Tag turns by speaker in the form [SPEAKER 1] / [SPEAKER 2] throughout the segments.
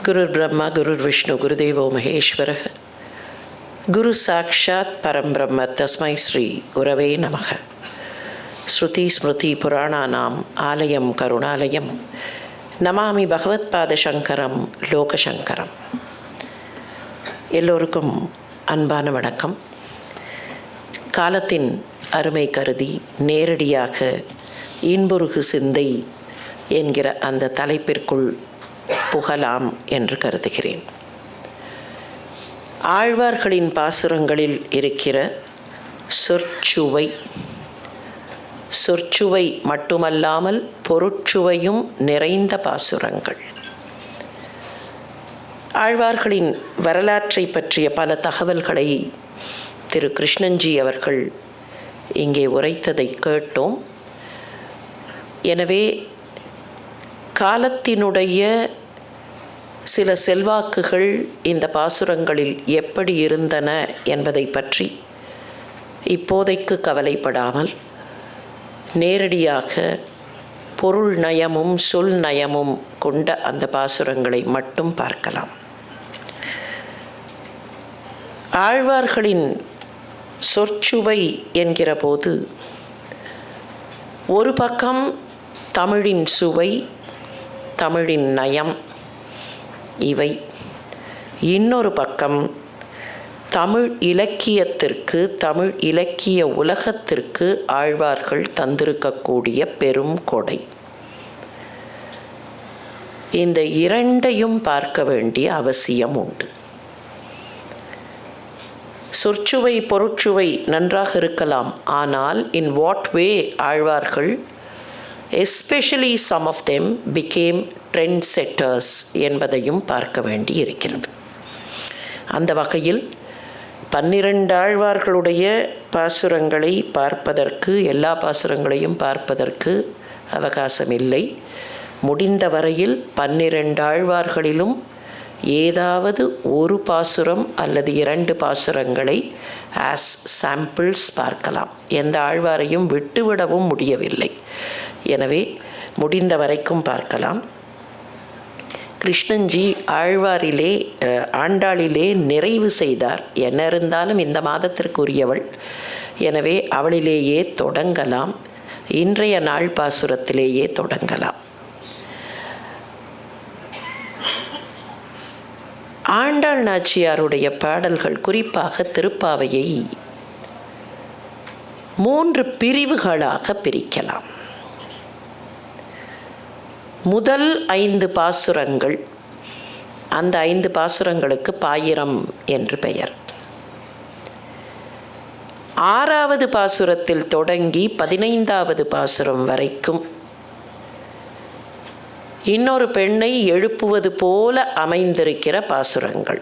[SPEAKER 1] குருர் பிரம்மா குருர் விஷ்ணு குருதேவோ மகேஸ்வரः குரு சாட்சாத் பரம்பிரம்ம தஸ்மை ஸ்ரீ குரவே நமக. ஸ்ருதி ஸ்மிருதி புராணானாம் ஆலயம் கருணாலயம் நமாமி பகவத்பாத சங்கரம் லோகசங்கரம். எல்லோருக்கும் அன்பான வணக்கம். காலத்தின் அருமை கருதி நேரடியாக இன்புருகு சிந்தை என்கிற அந்த தலைப்பிற்குள் புகலாம் என்று கருதுகிறேன். ஆழ்வார்களின் பாசுரங்களில் இருக்கிற சொற்சுவை மட்டுமல்லாமல் பொருட்சுவையும் நிறைந்த பாசுரங்கள். ஆழ்வார்களின் வரலாற்றை பற்றிய பல தகவல்களை திரு கிருஷ்ணன்ஜி அவர்கள் இங்கே உரைத்ததை கேட்டோம். எனவே காலத்தினுடைய சில செல்வாக்குகள் இந்த பாசுரங்களில் எப்படி இருந்தன என்பதை பற்றி இப்போதைக்கு கவலைப்படாமல் நேரடியாக பொருள் நயமும் சொல் நயமும் கொண்ட அந்த பாசுரங்களை மட்டும் பார்க்கலாம். ஆழ்வார்களின் சொற்சுவை என்கிற போது ஒரு பக்கம் தமிழின் சுவை, தமிழின் நயம் இவை, இன்னொரு பக்கம் தமிழ் இலக்கியத்திற்கு, தமிழ் இலக்கிய உலகத்திற்கு ஆழ்வார்கள் தந்திருக்கக்கூடிய பெரும் கொடை. இந்த இரண்டையும் பார்க்க வேண்டிய அவசியம் உண்டு. சொற்சுவை பொருட்சுவை நன்றாக இருக்கலாம், ஆனால் in what way ஆழ்வார்கள், especially some of them, became trendsetters என்பதையும் பார்க்க வேண்டி இருக்கிறது. அந்த வகையில் 12 ஆழ்வார்களுடைய பாசுரங்களை பார்ப்பதற்கு, எல்லா பாசுரங்களையும் பார்ப்பதற்கு அவகாசம் இல்லை. முடிந்த வரையில் 12 ஆழ்வார்களிலும் ஏதாவது ஒரு பாசுரம் அல்லது 2 பாசுரங்களை ஆஸ் சாம்பிள்ஸ் பார்க்கலாம். எந்த ஆழ்வாரையும் விட்டுவிடவும் முடியவில்லை. எனவே முடிந்த வரைக்கும் பார்க்கலாம். கிருஷ்ணன்ஜி ஆண்டாளிலே நிறைவு செய்தார். என்ன இருந்தாலும் இந்த மாதத்திற்குரியவள், எனவே அவளிலேயே தொடங்கலாம். இன்றைய நாள் பாசுரத்திலேயே தொடங்கலாம். ஆண்டாள் நாச்சியாருடைய பாடல்கள், குறிப்பாக திருப்பாவையை 3 பிரிவுகளாக பிரிக்கலாம். முதல் 5 பாசுரங்கள், அந்த 5 பாசுரங்களுக்கு பாயிரம் என்று பெயர். 6வது பாசுரத்தில் தொடங்கி 15வது பாசுரம் வரைக்கும் இன்னொரு பெண்ணை எழுப்புவது போல அமைந்திருக்கிற பாசுரங்கள்.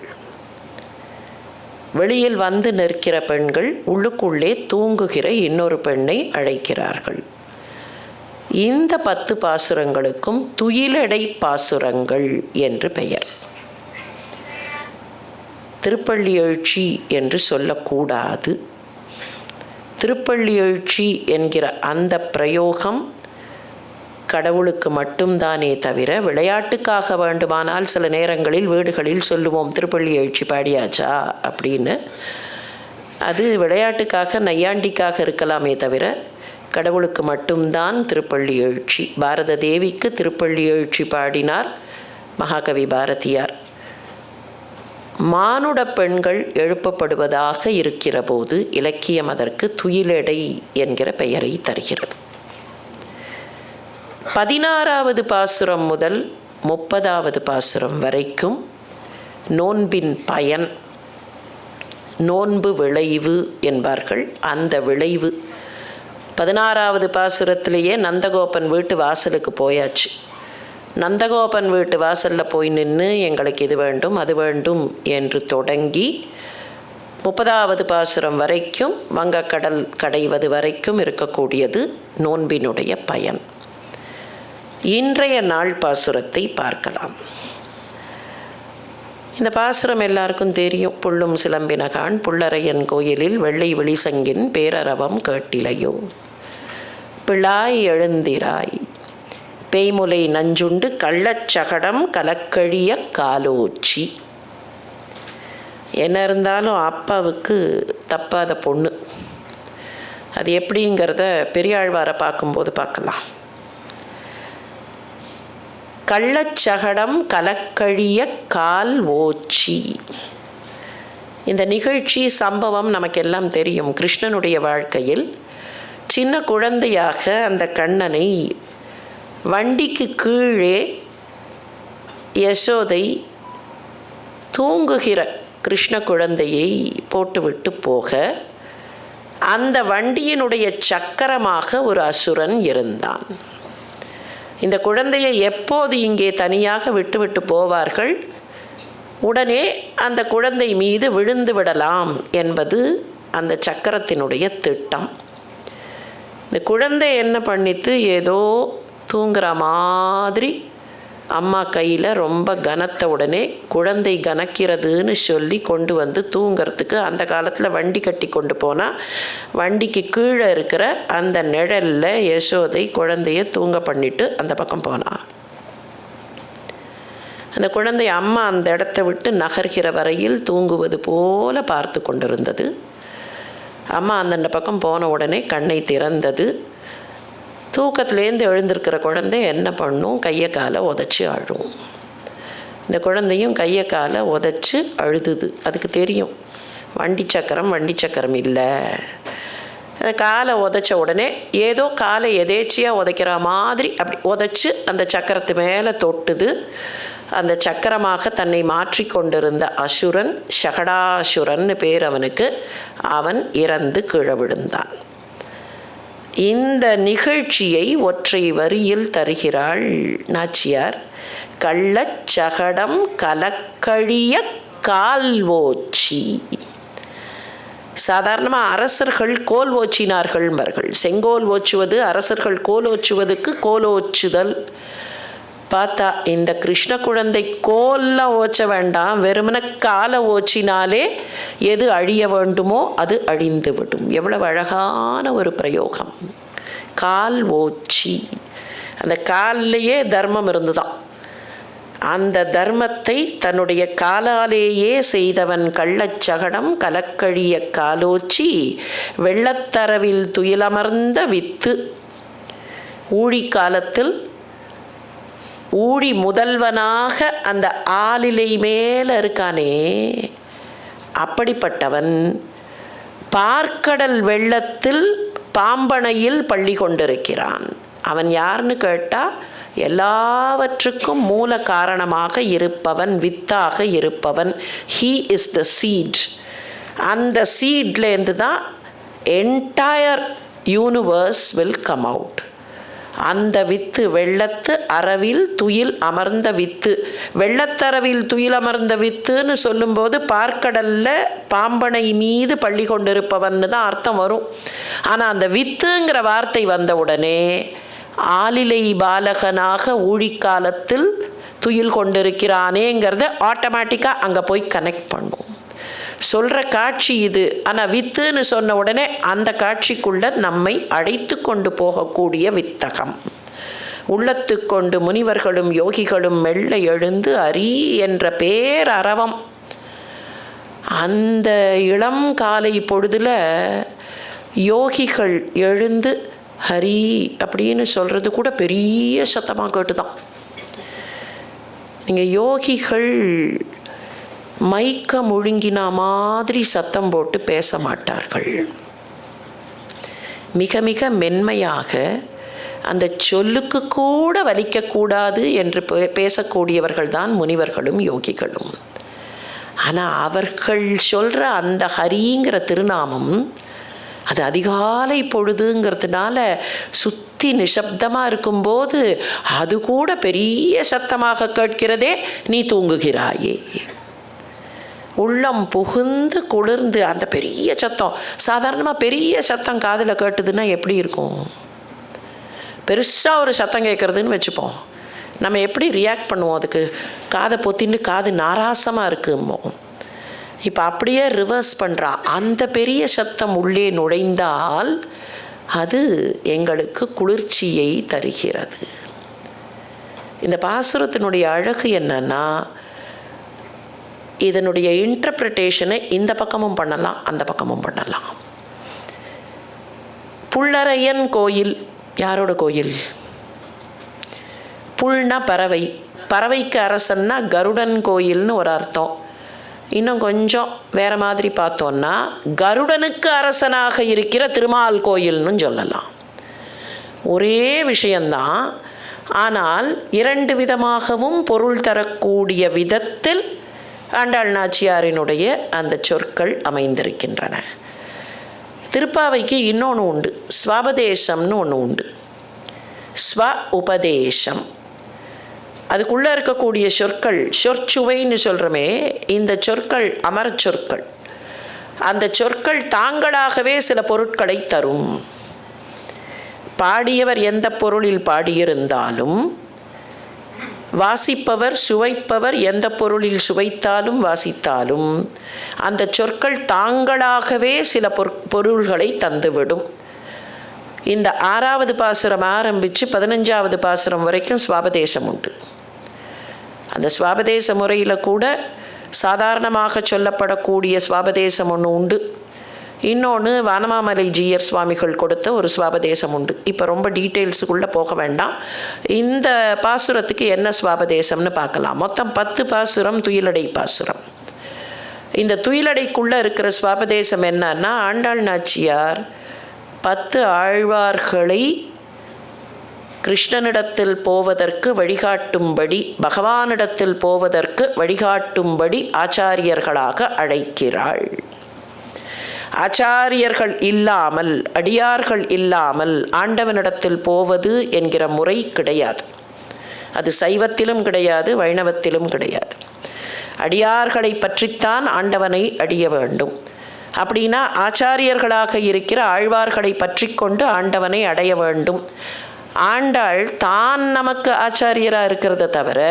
[SPEAKER 1] வெளியில் வந்து நிற்கிற பெண்கள் உள்ளுக்குள்ளே தூங்குகிற இன்னொரு பெண்ணை அழைக்கிறார்கள். இந்த 10 பாசுரங்களுக்கும் துயிலடை பாசுரங்கள் என்று பெயர். திருப்பள்ளி எழுச்சி என்று சொல்லக்கூடாது. திருப்பள்ளி எழுச்சி என்கிற அந்த பிரயோகம் கடவுளுக்கு மட்டும்தானே தவிர, விளையாட்டுக்காக வேண்டுமானால் சில நேரங்களில் வீடுகளில் சொல்லுவோம் திருப்பள்ளி எழுச்சி பாடியாச்சா அப்படின்னு. அது விளையாட்டுக்காக, நையாண்டிக்காக இருக்கலாமே தவிர கடவுளுக்கு மட்டும்தான் திருப்பள்ளி எழுச்சி. பாரத தேவிக்கு திருப்பள்ளி எழுச்சி பாடினார் மகாகவி பாரதியார். மானுட பெண்கள் எழுப்பப்படுவதாக இருக்கிற போது இலக்கியம் அதற்கு துயிலெடை என்கிற பெயரை தருகிறது. 16வது பாசுரம் முதல் 30வது பாசுரம் வரைக்கும் நோன்பின் பயன், நோன்பு விளைவு என்பார்கள். அந்த விளைவு 16வது பாசுரத்திலேயே நந்தகோபன் வீட்டு வாசலுக்கு போயாச்சு. நந்தகோபன் வீட்டு வாசலில் போய் நின்று எங்களுக்கு இது வேண்டும் அது வேண்டும் என்று தொடங்கி 30வது பாசுரம் வரைக்கும், வங்கக்கடல் கடைவது வரைக்கும் இருக்கக்கூடியது நோன்பினுடைய பயன். இன்றைய நாள் பாசுரத்தை பார்க்கலாம். இந்த பாசுரம் எல்லாருக்கும் தெரியும். புள்ளும் சிலம்பினகான் புள்ளரையன் கோயிலில் வெள்ளை வெளிசங்கின் பேரரவம் கேட்டிலையோ, பிளாய் எழுந்திராய் பேய்முலை நஞ்சுண்டு கள்ளச்சகடம் கலக்கழிய காலோச்சி. என்ன இருந்தாலும் அப்பாவுக்கு தப்பாத பொண்ணு. அது எப்படிங்கிறத பெரியாழ்வாரை பார்க்கும்போது பார்க்கலாம். கள்ளச்சகடம் கலக்கழிய கால் ஓச்சி. இந்த நிகழ்ச்சி சம்பவம் நமக்கெல்லாம் தெரியும். கிருஷ்ணனுடைய வாழ்க்கையில் சின்ன குழந்தையாக அந்த கண்ணனை வண்டிக்கு கீழே யசோதை தூங்குகிற கிருஷ்ண குழந்தையை போட்டுவிட்டு போக அந்த வண்டியினுடைய சக்கரமாக ஒரு அசுரன் இருந்தான். இந்த குழந்தையை எப்போது இங்கே தனியாக விட்டுவிட்டு போவார்கள், உடனே அந்த குழந்தை மீது விழுந்து விடலாம் என்பது அந்த சக்கரத்தினுடைய திட்டம். இந்த குழந்தை என்ன பண்ணித்து, ஏதோ தூங்குற மாதிரி அம்மா கையில் ரொம்ப கனத்த உடனே குழந்தை கனக்கிறதுன்னு சொல்லி கொண்டு வந்து தூங்கிறதுக்கு, அந்த காலத்தில் வண்டி கட்டி கொண்டு போனால் வண்டிக்கு கீழே இருக்கிற அந்த நிழலில் யசோதை குழந்தைய தூங்க பண்ணிட்டு அந்த பக்கம் போனான். அந்த குழந்தை அம்மா அந்த இடத்த விட்டு நகர்கிற வரையில் தூங்குவது போல பார்த்து கொண்டிருந்தது. அம்மா அந்த பக்கம் போன உடனே கண்ணை திறந்தது. தூக்கத்துலேருந்து எழுந்திருக்கிற குழந்தை என்ன பண்ணும், கையை காலை உதச்சி அழும். இந்த குழந்தையும் கையை காலை உதச்சி அழுதுது. அதுக்கு தெரியும் வண்டி சக்கரம் இல்லை. அந்த காலை உதைச்ச உடனே ஏதோ காலை எதேச்சியாக உதைக்கிற மாதிரி அப்படி உதைச்சி அந்த சக்கரத்து மேலே தொட்டுது. அந்த சக்கரமாக தன்னை மாற்றி கொண்டிருந்த அசுரன், சகடாசுரன்னு பேர் அவனுக்கு, அவன் இறந்து கீழே விழுந்தான். இந்த நிகழ்ச்சியை ஒற்றை வரியில் தருகிறாள் நாச்சியார். கள்ளச்சகடம் கலக்கழிய கால்வோச்சி. சாதாரணமாக அரசர்கள் கோல் ஓச்சினார்கள். செங்கோல் ஓச்சுவது, அரசர்கள் கோல் ஓச்சுவதுக்கு கோலோச்சுதல். பார்த்தா இந்த கிருஷ்ண குழந்தை கோல்லாம் ஓச்ச வேண்டாம், வெறுமன காலை ஓச்சினாலே எது அழிய வேண்டுமோ அது அழிந்து விடும். எவ்வளவு அழகான ஒரு பிரயோகம். கால் ஓச்சி. அந்த காலிலேயே தர்மம் இருந்துதான். அந்த தர்மத்தை தன்னுடைய காலாலேயே செய்தவன் கள்ளச்சகடம் கலக்கழிய காலோச்சி வெள்ளத்தரவில் துயிலமர்ந்த வித்து. ஊழி காலத்தில் ஊழி முதல்வனாக அந்த ஆலிலை மேலே இருக்கானே, அப்படிப்பட்டவன் பார்க்கடல் வெள்ளத்தில் பாம்பனையில் பள்ளி கொண்டிருக்கிறான். அவன் யாருன்னு கேட்டால், எல்லாவற்றுக்கும் மூல காரணமாக இருப்பவன், வித்தாக இருப்பவன். He is the seed. அந்த சீட்லேருந்து தான் entire universe will come out. அந்த வித்து வெள்ளத்து அரவில் துயில் அமர்ந்த வித்து. வெள்ளத்தரவில் துயில் அமர்ந்த வித்துன்னு சொல்லும்போது பார்க்கடலில் பாம்பனை மீது பள்ளி கொண்டிருப்பவன்னு தான் அர்த்தம் வரும். ஆனால் அந்த வித்துங்கிற வார்த்தை வந்த உடனே ஆலிலை பாலகனாக ஊழிக்காலத்தில் துயில் கொண்டிருக்கிறானேங்கிறத ஆட்டோமேட்டிக்காக அங்கே போய் கனெக்ட் பண்ணும். சொல்கிற காட்சி இது. ஆனால் வித்துன்னு சொன்ன உடனே அந்த காட்சிக்குள்ள நம்மை அழைத்து கொண்டு போகக்கூடிய வித்தகம். உள்ளத்து கொண்டு முனிவர்களும் யோகிகளும் மெல்ல எழுந்து அரி என்ற பேரரவம். அந்த இளம் காலை பொழுதில் யோகிகள் எழுந்து ஹரி அப்படின்னு சொல்கிறது கூட பெரிய சத்தமாக கேட்டுதான். நீங்கள் யோகிகள் மைக்க முழுங்கினா மாதிரி சத்தம் போட்டு பேச மாட்டார்கள். மிக மிக மென்மையாக அந்த சொல்லுக்கு கூட வலிக்கக்கூடாது என்று பேசக்கூடியவர்கள் தான் முனிவர்களும் யோகிகளும். ஆனால் அவர்கள் சொல்கிற அந்த ஹரிங்கிற திருநாமம் அது அதிகாலை பொழுதுங்கிறதுனால சுற்றி நிசப்தமாக இருக்கும்போது அது கூட பெரிய சத்தமாக கேட்கிறதே. நீ தூங்குகிறாயே, உள்ளம் புகுந்து குளிர்ந்து அந்த பெரிய சத்தம். சாதாரணமாக பெரிய சத்தம் காதில் கேட்டுதுன்னா எப்படி இருக்கும்? பெருசாக ஒரு சத்தம் கேட்குறதுன்னு வச்சுப்போம், நம்ம எப்படி ரியாக்ட் பண்ணுவோம்? அதுக்கு காதை பொத்தின்னு காது நாராசமாக இருக்குமோ. இப்போ அப்படியே ரிவர்ஸ் பண்ணுறா. அந்த பெரிய சத்தம் உள்ளே நுழைந்தால் அது எங்களுக்கு குளிர்ச்சியை தருகிறது. இந்த பாசுரத்தினுடைய அழகு என்னன்னா, இதனுடைய இன்டர்பிரிட்டேஷனை இந்த பக்கமும் பண்ணலாம், அந்த பக்கமும் பண்ணலாம். புள்ளரையன் கோயில் யாரோட கோயில்? புல்னா பறவை, பறவைக்கு அரசன்னா கருடன் கோயில்னு ஒரு அர்த்தம். இன்னும் கொஞ்சம் வேறு மாதிரி பார்த்தோன்னா கருடனுக்கு அரசனாக இருக்கிற திருமால் கோயில்னு சொல்லலாம். ஒரே விஷயந்தான், ஆனால் இரண்டு விதமாகவும் பொருள் தரக்கூடிய விதத்தில் ஆண்டாள் நாச்சியாரினுடைய அந்த சொற்கள் அமைந்திருக்கின்றன. திருப்பாவைக்கு இன்னொன்று உண்டு, ஸ்வாபதேசம்னு ஒன்று உண்டு. ஸ்வ உபதேசம், அதுக்குள்ளே இருக்கக்கூடிய சொற்கள், சொற்சுவைன்னு சொல்கிறோமே, இந்த சொற்கள் அமர சொற்கள். அந்த சொற்கள் தாங்களாகவே சில பொருட்களை தரும். பாடியவர் எந்த பொருளில் பாடியிருந்தாலும், வாசிப்பவர் சுவைப்பவர் எந்த பொருளில் சுவைத்தாலும் வாசித்தாலும், அந்த சொற்கள் தாங்களாகவே சில பொருள்களை தந்துவிடும். இந்த 6வது பாசுரம் ஆரம்பித்து 15வது பாசுரம் வரைக்கும் ஸ்வாபதேசம் உண்டு. அந்த ஸ்வாபதேச முறையில் கூட சாதாரணமாக சொல்லப்படக்கூடிய ஸ்வாபதேசம் ஒன்று உண்டு. இன்னொன்று வானமாமலை ஜீயர் சுவாமிகள் கொடுத்த ஒரு ஸ்வாபதேசம் உண்டு. இப்போ ரொம்ப டீட்டெயில்ஸுக்குள்ளே போக வேண்டாம். இந்த பாசுரத்துக்கு என்ன ஸ்வாபதேசம்னு பார்க்கலாம். மொத்தம் 10 பாசுரம் துயிலடை பாசுரம். இந்த துயிலடைக்குள்ளே இருக்கிற ஸ்வாபதேசம் என்னன்னா, ஆண்டாள் நாச்சியார் 10 ஆழ்வார்களை கிருஷ்ணனிடத்தில் போவதற்கு வழிகாட்டும்படி, பகவானிடத்தில் போவதற்கு வழிகாட்டும்படி ஆச்சாரியர்களாக அழைக்கிறாள். ஆச்சாரியர்கள் இல்லாமல், அடியார்கள் இல்லாமல் ஆண்டவனிடத்தில் போவது என்கிற முறை கிடையாது. அது சைவத்திலும் கிடையாது, வைணவத்திலும் கிடையாது. அடியார்களை பற்றித்தான் ஆண்டவனை அடிய வேண்டும். அப்படின்னா ஆச்சாரியர்களாக இருக்கிற ஆழ்வார்களை பற்றி கொண்டு ஆண்டவனை அடைய வேண்டும். ஆண்டாள் தான் நமக்கு ஆச்சாரியராக இருக்கிறத தவிர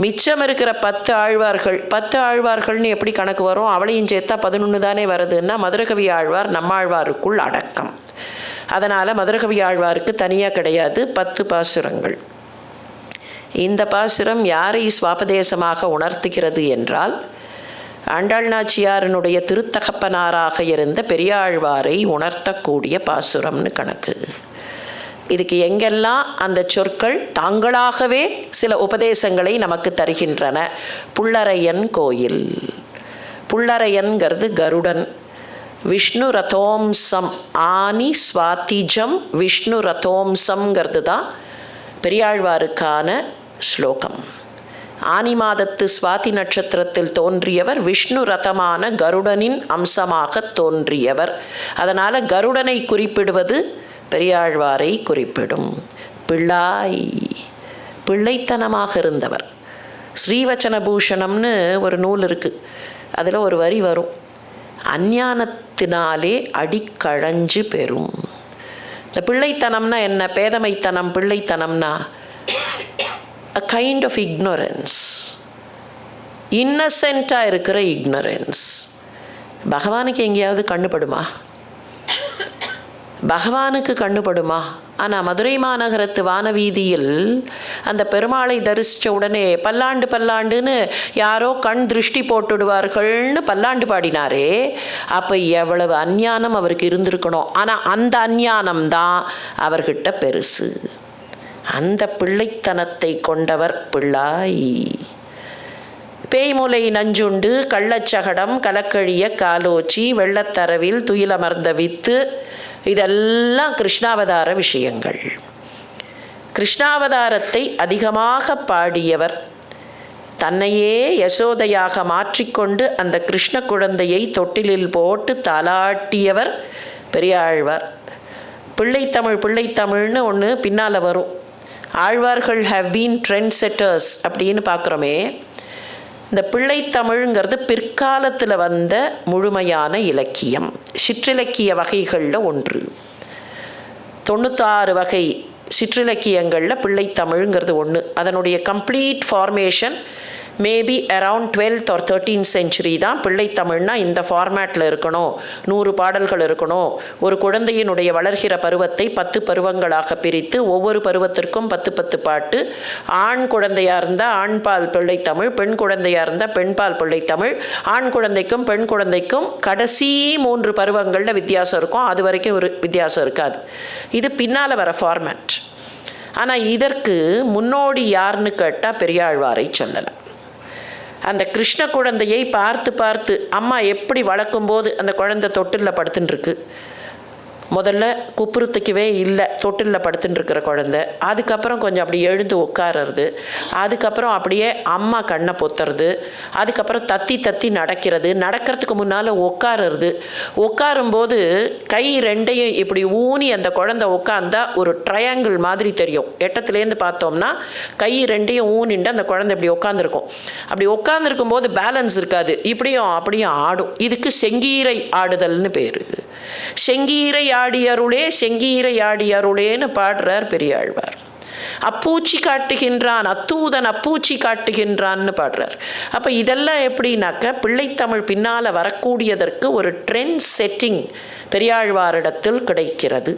[SPEAKER 1] மிச்சம் இருக்கிற 10 ஆழ்வார்கள், 10 ஆழ்வார்கள்னு எப்படி கணக்கு வரும்? அவளையும் சேர்த்தா 11 தானே வருதுன்னா மதுரகவி ஆழ்வார் நம்மாழ்வாருக்குள் அடக்கம். அதனால் மதுரகவி ஆழ்வாருக்கு தனியாக கிடையாது 10 பாசுரங்கள். இந்த பாசுரம் யாரை ஸ்வாபதேசமாக உணர்த்துகிறது என்றால், ஆண்டாள் நாச்சியாரினுடைய திருத்தகப்பனாராக இருந்த பெரியாழ்வாரை உணர்த்தக்கூடிய பாசுரம்னு கணக்கு. இதுக்கு எங்கெல்லாம் அந்த சொற்கள் தாங்களாகவே சில உபதேசங்களை நமக்கு தருகின்றன. புள்ளரையன் கோயில், புள்ளரையன்கிறது கருடன். விஷ்ணு ரதோம்சம், ஆனி ஸ்வாதிஜம் விஷ்ணு ரதோம்சம்ங்கிறது தான் பெரியாழ்வாருக்கான ஸ்லோகம். ஆனி மாதத்து சுவாதி நட்சத்திரத்தில் தோன்றியவர், விஷ்ணு ரதமான கருடனின் அம்சமாக தோன்றியவர். அதனால் கருடனை குறிப்பிடுவது பெரியாழ்வாரை குறிப்பிடும். பிள்ளாய், பிள்ளைத்தனமாக இருந்தவர். ஸ்ரீவச்சன பூஷணம்னு ஒரு நூல் இருக்குது. அதில் ஒரு வரி வரும், அஞ்ஞானத்தினாலே அடிக்கழஞ்சு பெறும். இந்த பிள்ளைத்தனம்னா என்ன? பேதமைத்தனம். பிள்ளைத்தனம்னா a kind of ignorance, இன்னசென்ட்டாக இருக்கிற ignorance. பகவானுக்கு எங்கேயாவது கண்ணுப்படுமா? பகவானுக்கு கண்ணுப்படுமா? ஆனால் மதுரை மாநகரத்து வானவீதியில் அந்த பெருமாளை தரிசித்த உடனே பல்லாண்டு பல்லாண்டுன்னு யாரோ கண் திருஷ்டி போட்டுடுவார்கள்னு பல்லாண்டு பாடினாரே, அப்போ எவ்வளவு அஞ்ஞானம் அவருக்கு இருந்திருக்கணும். ஆனால் அந்த அஞ்ஞானம்தான் அவர்கிட்ட பெருசு. அந்த பிள்ளைத்தனத்தை கொண்டவர் பிள்ளாய். பேய்முலை நஞ்சுண்டு கள்ளச்சகடம் கலக்கழிய காலோச்சி வெள்ளத்தரவில் துயிலமர்ந்த வித்து, இதெல்லாம் கிருஷ்ணாவதார விஷயங்கள். கிருஷ்ணாவதாரத்தை அதிகமாக பாடியவர், தன்னையே யசோதையாக மாற்றிக்கொண்டு அந்த கிருஷ்ண குழந்தையை தொட்டிலில் போட்டு தாலாட்டியவர் பெரியாழ்வார். பிள்ளைத்தமிழ், பிள்ளைத்தமிழ்னு ஒன்று பின்னால் வரும். ஆழ்வார்கள் ஹவ் பீன் ட்ரெண்ட் செட்டர்ஸ் அப்படின்னு பார்க்குறோமே. இந்த பிள்ளைத்தமிழ்ங்கிறது பிற்காலத்தில் வந்த முழுமையான இலக்கியம், சிற்றிலக்கிய வகைகளில் ஒன்று. 96 வகை சிற்றிலக்கியங்களில் பிள்ளைத்தமிழ்ங்கிறது ஒன்று. அதனுடைய complete formation maybe around 12th or 13th century தான் பிள்ளைத்தமிழ்னா இந்த ஃபார்மேட்டில் இருக்கணும், 100 பாடல்கள் இருக்கணும். ஒரு குழந்தையினுடைய வளர்கிற பருவத்தை 10 பருவங்களாக பிரித்து ஒவ்வொரு பருவத்திற்கும் 10 பாட்டு. ஆண் குழந்தையாக இருந்தால் ஆண்பால் பிள்ளைத்தமிழ், பெண் குழந்தையாக இருந்தால் பெண்பால் பிள்ளைத்தமிழ். ஆண் குழந்தைக்கும் பெண் குழந்தைக்கும் கடைசி 3 பருவங்களில் வித்தியாசம் இருக்கும், அது வரைக்கும் ஒரு வித்தியாசம் இருக்காது. இது பின்னால் வர ஃபார்மேட். ஆனால் இதற்கு முன்னோடி யாருன்னு கேட்டால் பெரியாழ்வாரை சொல்லலாம். அந்த கிருஷ்ண குழந்தையை பார்த்து பார்த்து அம்மா எப்படி வளர்க்கும்போது அந்த குழந்தை தொட்டிலில் படுத்துன்னு இருக்கு. முதல்ல குப்புறத்துக்கவே இல்லை, தொட்டிலில் படுத்துட்டு இருக்கிற குழந்தை. அதுக்கப்புறம் கொஞ்சம் அப்படி எழுந்து உட்காருறது, அதுக்கப்புறம் அப்படியே அம்மா கண்ணை பொத்துறது, அதுக்கப்புறம் தத்தி தத்தி நடக்கிறதுக்கு முன்னால் உட்காருறது. உட்காரும்போது கை ரெண்டையும் இப்படி ஊனி அந்த குழந்தை உட்காந்தா ஒரு ட்ரையாங்கிள் மாதிரி தெரியும். எட்டத்துலேருந்து பார்த்தோம்னா கை ரெண்டையும் ஊனிண்டு அந்த குழந்தை இப்படி உட்காந்துருக்கும். அப்படி உட்காந்துருக்கும் போது பேலன்ஸ் இருக்காது, இப்படியும் அப்படியும் ஆடும். இதுக்கு செங்கீரை ஆடுதல்னு பேர். செங்கீரை ஆடியருளே செங்கீரை ஆடியருளேன்னு பாடுறார் பெரியாழ்வார். அப்பூச்சி காட்டுகின்றான், அத்தூதன் அப்பூச்சி காட்டுகின்றான்னு பாடுறார். அப்போ இதெல்லாம் எப்படின்னாக்க பிள்ளைத்தமிழ் பின்னால் வரக்கூடியதற்கு ஒரு ட்ரெண்ட் செட்டிங் பெரியாழ்வாரிடத்தில் கிடைக்கிறது.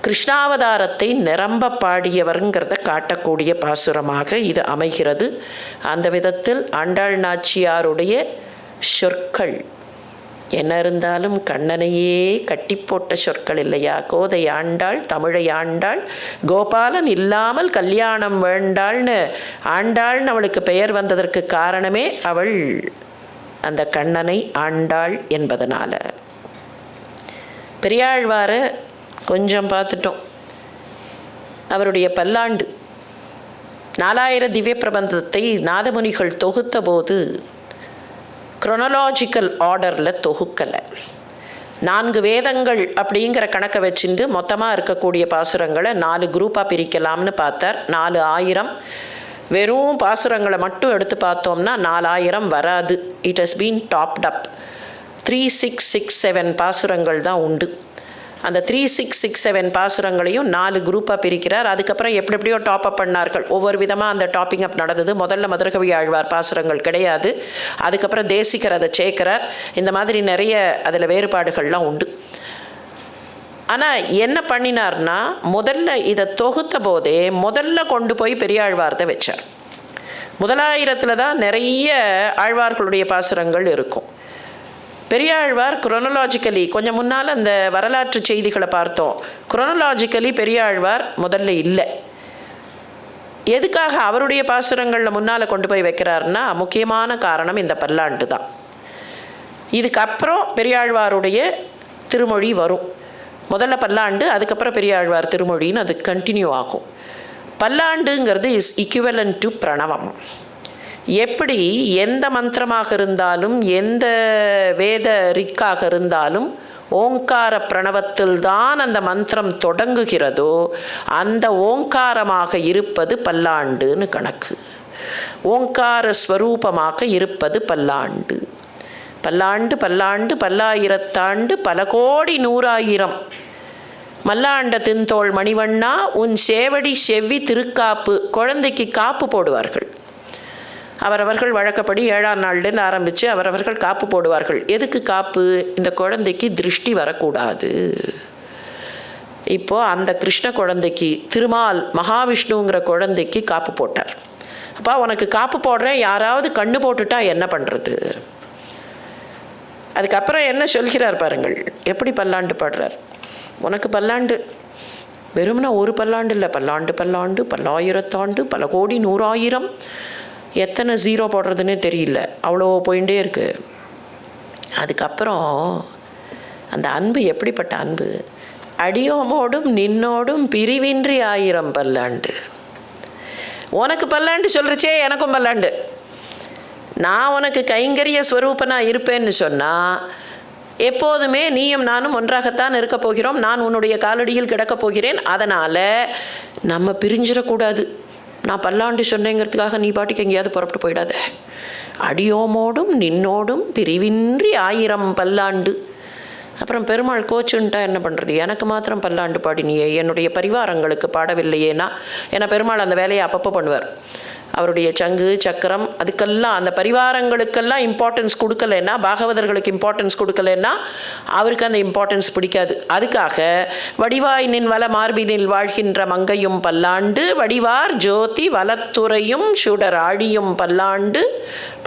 [SPEAKER 1] கிருஷ்ணாவதாரத்தை நிரம்ப பாடியவருங்கிறத காட்டக்கூடிய பாசுரமாக இது அமைகிறது. அந்த விதத்தில் ஆண்டாள் நாச்சியாருடைய சொற்கள் என்ன இருந்தாலும் கண்ணனையே கட்டி போட்ட சொற்கள் இல்லையா? கோதை ஆண்டாள், தமிழை ஆண்டாள், கோபாலன் இல்லாமல் கல்யாணம் வேண்டாள்னு ஆண்டாள்னு அவளுக்கு பெயர் வந்ததற்கு காரணமே அவள் அந்த கண்ணனை ஆண்டாள் என்பதனால. பெரியாழ்வாரை கொஞ்சம் பார்த்துட்டோம். அவருடைய பல்லாண்டு 4000 திவ்ய பிரபந்தத்தை நாதமுனிகள் தொகுத்த போது குரோனலாஜிக்கல் ஆர்டரில் தொகுக்கலை. 4 வேதங்கள் அப்படிங்கிற கணக்கை வச்சுட்டு மொத்தமாக இருக்கக்கூடிய பாசுரங்களை 4 குரூப்பாக பிரிக்கலாம்னு பார்த்தார். 4000 வெறும் பாசுரங்களை மட்டும் எடுத்து பார்த்தோம்னா 4000 வராது. இட் ஹஸ் பீன் டாப்ட் அப். 3667 பாசுரங்கள் தான் உண்டு. அந்த 3667 பாசுரங்களையும் 4 குரூப்பாக பிரிக்கிறார். அதுக்கப்புறம் எப்படியோ டாப் அப் பண்ணார்கள். ஒவ்வொரு விதமாக அந்த டாப்பிங் அப் நடந்தது. முதல்ல மதுரகவி ஆழ்வார் பாசுரங்கள் கிடையாது, அதுக்கப்புறம் தேசிகர் அதை சேர்க்கிறார். இந்த மாதிரி நிறைய அதில் வேறுபாடுகள்லாம் உண்டு. ஆனால் என்ன பண்ணினார்னா, முதல்ல இதை தொகுத்த போதே முதல்ல கொண்டு போய் பெரியாழ்வார்த்தை வச்சார். 1000 தான் நிறைய ஆழ்வார்களுடைய பாசுரங்கள் இருக்கும். பெரியாழ்வார் குரோனலாஜிக்கலி கொஞ்சம் முன்னால் அந்த வரலாற்று செய்திகளை பார்த்தோம். குரோனலாஜிக்கலி பெரியாழ்வார் முதல்ல இல்லை. எதுக்காக அவருடைய பாசுரங்களில் முன்னால் கொண்டு போய் வைக்கிறாருன்னா, முக்கியமான காரணம் இந்த பல்லாண்டு தான். இதுக்கப்புறம் பெரியாழ்வாருடைய திருமொழி வரும். முதல்ல பல்லாண்டு, அதுக்கப்புறம் பெரியாழ்வார் திருமொழின்னு அது கண்டினியூ ஆகும். பல்லாண்டுங்கிறது இஸ் ஈக்குவலன்ட் டு பிரணவம். எப்படி எந்த மந்திரமாக இருந்தாலும் எந்த வேத ரிக்காக இருந்தாலும் ஓங்கார பிரணவத்தில் தான் அந்த மந்திரம் தொடங்குகிறதோ அந்த ஓங்காரமாக இருப்பது பல்லாண்டுன்னு கணக்கு. ஓங்கார ஸ்வரூபமாக இருப்பது பல்லாண்டு. பல்லாண்டு பல்லாண்டு பல்லாயிரத்தாண்டு பல கோடி 100,000 மல்லாண்ட தின்தோள் மணிவண்ணா உன் சேவடி செவ்வி திருக்காப்பு. குழந்தைக்கு காப்பு போடுவார்கள். அவரவர்கள் வழக்கப்படி 7ஆம் நாள்லேருந்து ஆரம்பித்து அவரவர்கள் காப்பு போடுவார்கள். எதுக்கு காப்பு? இந்த குழந்தைக்கு திருஷ்டி வரக்கூடாது. இப்போது அந்த கிருஷ்ண குழந்தைக்கு திருமால் மகாவிஷ்ணுங்கிற குழந்தைக்கு காப்பு போட்டார். அப்பா உனக்கு காப்பு போடுறேன், யாராவது கண்ணு போட்டுட்டா என்ன பண்ணுறது? அதுக்கப்புறம் என்ன சொல்கிறார் பாருங்கள், எப்படி பல்லாண்டு பாடுறார். உனக்கு பல்லாண்டு வெறும்னா ஒரு பல்லாண்டு இல்லை, பல்லாண்டு பல்லாண்டு பல்லாயிரத்தாண்டு பல கோடி 100,000. எத்தனை ஜீரோ போடுறதுன்னே தெரியல, அவ்வளோ போயிட்டே இருக்குது. அதுக்கப்புறம் அந்த அன்பு எப்படிப்பட்ட அன்பு? அடியோமோடும் நின்னோடும் பிரிவின்றி 1000 பல்லாண்டு. உனக்கு பல்லாண்டு சொல்கிறச்சே எனக்கும் பல்லாண்டு. நான் உனக்கு கைங்கரிய ஸ்வரூபனாக இருப்பேன்னு சொன்னால் எப்போதுமே நீயும் நானும் ஒன்றாகத்தான் இருக்க போகிறோம். நான் உன்னுடைய காலடியில் கிடக்கப் போகிறேன். அதனால் நம்ம பிரிஞ்சிடக்கூடாது. நான் பல்லாண்டு சொன்னேங்கிறதுக்காக நீ பாட்டுக்கு எங்கேயாவது புறப்பட்டு போயிடாத. அடியோமோடும் நின்னோடும் பிரிவின்றி 1000 பல்லாண்டு. அப்புறம் பெருமாள் கோச்சுன்ட்டா என்ன பண்ணுறது, எனக்கு மாத்திரம் பல்லாண்டு பாடினியே, என்னுடைய பரிவாரங்களுக்கு பாடவில்லையேனா. ஏன்னா பெருமாள் அந்த வேலையை அப்பப்போ பண்ணுவார். அவருடைய சங்கு சக்கரம் அதுக்கெல்லாம் அந்த பரிவாரங்களுக்கெல்லாம் இம்பார்ட்டன்ஸ் கொடுக்கலன்னா, பாகவதர்களுக்கு இம்பார்ட்டன்ஸ் கொடுக்கலன்னா அவருக்கு அந்த இம்பார்ட்டன்ஸ் பிடிக்காது. அதுக்காக வடிவாய் நின் வல மார்பினில் வாழ்கின்ற மங்கையும் பல்லாண்டு, வடிவார் ஜோதி வலத்துறையும் சுடர் ஆழியும் பல்லாண்டு,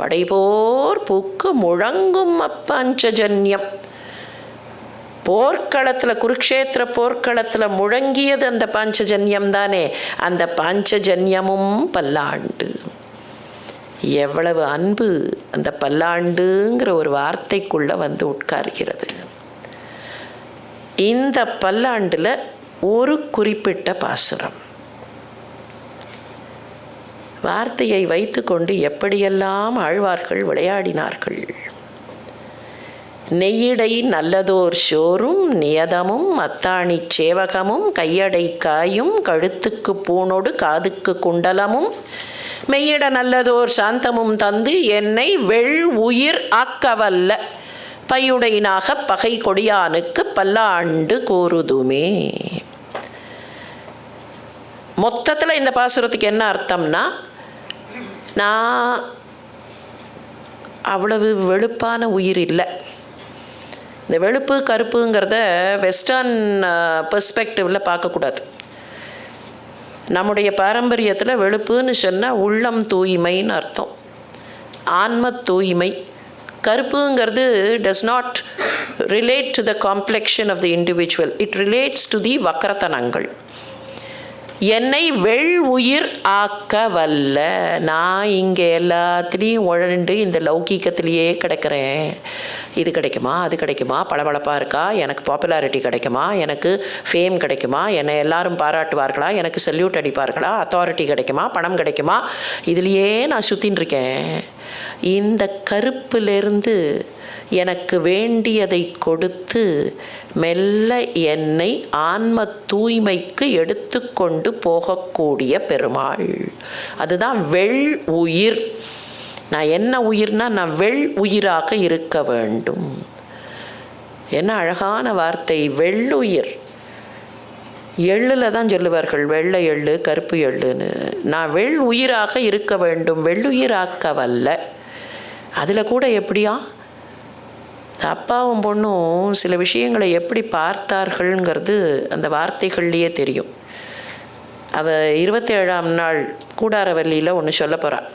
[SPEAKER 1] படைபோர் பூக்கு முழங்கும் அப்பஞ்சஜன்யம். போர்க்களத்தில், குருக்ஷேத்திர போர்க்களத்தில் முழங்கியது அந்த பாஞ்சஜன்யம் தானே, அந்த பாஞ்சஜன்யமும் பல்லாண்டு. எவ்வளவு அன்பு அந்த பல்லாண்டுங்கிற ஒரு வார்த்தைக்குள்ளே வந்து உட்கார்கிறது. இந்த பல்லாண்டில் ஒரு குறிப்பிட்ட பாசுரம் வார்த்தையை வைத்துக்கொண்டு எப்படியெல்லாம் ஆழ்வார்கள் விளையாடினார்கள். நெய்யிடை நல்லதோர் சோறும் நியதமும் அத்தாணி சேவகமும் கையடை காயும் கழுத்துக்கு பூணொடு காதுக்கு குண்டலமும் மெய்யிட நல்லதோர் சாந்தமும் தந்து என்னை வெள் உயிர் ஆக்கவல்ல பையுடையினாக பகை கொடியானுக்கு பல்லாண்டு கூறுதுமே. மொத்தத்தில் இந்த பாசுரத்துக்கு என்ன அர்த்தம்னா, நான் அவ்வளவு வெளுப்பான உயிர் இல்லை. இந்த வெளுப்பு கருப்புங்கிறத வெஸ்டர்ன் பெர்ஸ்பெக்டிவில் பார்க்கக்கூடாது. நம்முடைய பாரம்பரியத்தில் வெளுப்புன்னு சொன்னால் உள்ளம் தூய்மைன்னு அர்த்தம், ஆன்ம தூய்மை. கருப்புங்கிறது does not relate to the complexion of the individual, it relates to the வக்கரத்தனங்கள். என்னை வெள் உயிர் ஆக்க வல்ல, நான் இங்கே எல்லாத்துலேயும் உழண்டு இந்த லௌகீகத்திலேயே கிடக்கிறேன். இது கிடைக்குமா, அது கிடைக்குமா, பளபளப்பாக இருக்கா, எனக்கு பாப்புலாரிட்டி கிடைக்குமா, எனக்கு ஃபேம் கிடைக்குமா, என்னை எல்லாரும் பாராட்டுவார்களா, எனக்கு சல்யூட் அடிப்பார்களா, அத்தாரிட்டி கிடைக்குமா, பணம் கிடைக்குமா, இதுலேயே நான் சுற்றின்னு இருக்கேன். இந்த கருப்பிலிருந்து எனக்கு வேண்டியதை கொடுத்து மெல்ல என்னை ஆன்ம தூய்மைக்கு எடுத்துக்கொண்டு போகக்கூடிய பெருமாள். அதுதான் வெள் உயிர். நான் என்ன உயிர்னா, நான் வெள் உயிராக இருக்க வேண்டும். என்ன அழகான வார்த்தை, வெள்ளுயிர். எள்ளில் தான் சொல்லுவார்கள் வெள்ளை எள்ளு கருப்பு எள்ளுன்னு. நான் வெள் உயிராக இருக்க வேண்டும், வெள்ளுயிராக்க வல்ல. அதில் கூட எப்படியா அப்பாவும் பொண்ணும் சில விஷயங்களை எப்படி பார்த்தார்கள்ங்கிறது அந்த வார்த்தைகள்லேயே தெரியும். அவள் 27ஆம் நாள் கூடாரவல்லியில் ஒன்று சொல்ல போகிறாள்.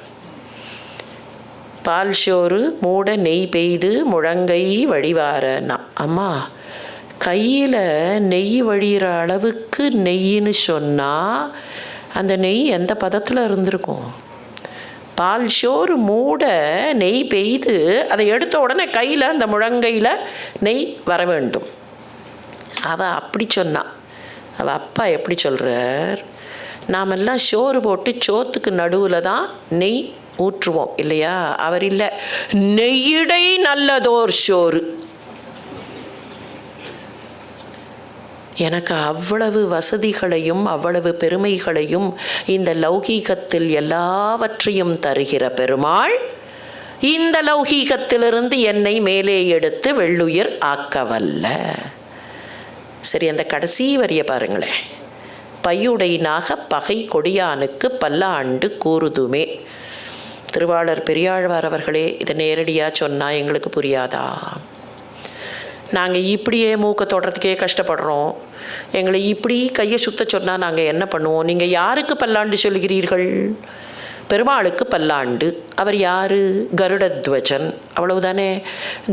[SPEAKER 1] பால் சோறு மூட நெய் பெய்து முழங்கை வழிவாரன்னா. அம்மா, கையில் நெய் வழிகிற அளவுக்கு நெய்ன்னு சொன்னால் அந்த நெய் எந்த பதத்தில் இருந்திருக்கும்? பால் சோறு மூட நெய் பெய்து அதை எடுத்த உடனே கையில் அந்த முழங்கையில் நெய் வர வேண்டும். அவள் அப்படி சொன்னான். அவள் அப்பா எப்படி சொல்கிறார், நாமெல்லாம் சோறு போட்டு சோத்துக்கு நடுவில் தான் நெய் ஊற்றுவோம் இல்லையா? அவர் இல்லை, நெய்யிடை நல்லதோர் சோறு. எனக்கு அவ்வளவு வசதிகளையும் அவ்வளவு பெருமைகளையும் இந்த லௌகீகத்தில் எல்லாவற்றையும் தருகிற பெருமாள் இந்த லௌகீகத்திலிருந்து என்னை மேலே எடுத்து வெள்ளுயிர் ஆக்கவல்ல. சரி, அந்த கடைசி வரிய பாருங்களேன். பையுடையினாக பகை கொடியானுக்கு பல்லாண்டு கூறுதுமே. திருவாளர் பெரியாழ்வார் அவர்களே, இதை நேரடியாக சொன்னால் எங்களுக்கு புரியாதா? நாங்கள் இப்படியே மூக்கை தொடுறதுக்கே கஷ்டப்படுறோம், எங்களை இப்படி கையை சுத்த சொன்னால் நாங்கள் என்ன பண்ணுவோம்? நீங்கள் யாருக்கு பல்லாண்டு சொல்கிறீர்கள்? பெருமாளுக்கு பல்லாண்டு. அவர் யார்? கருடத்வஜன், அவ்வளவுதானே.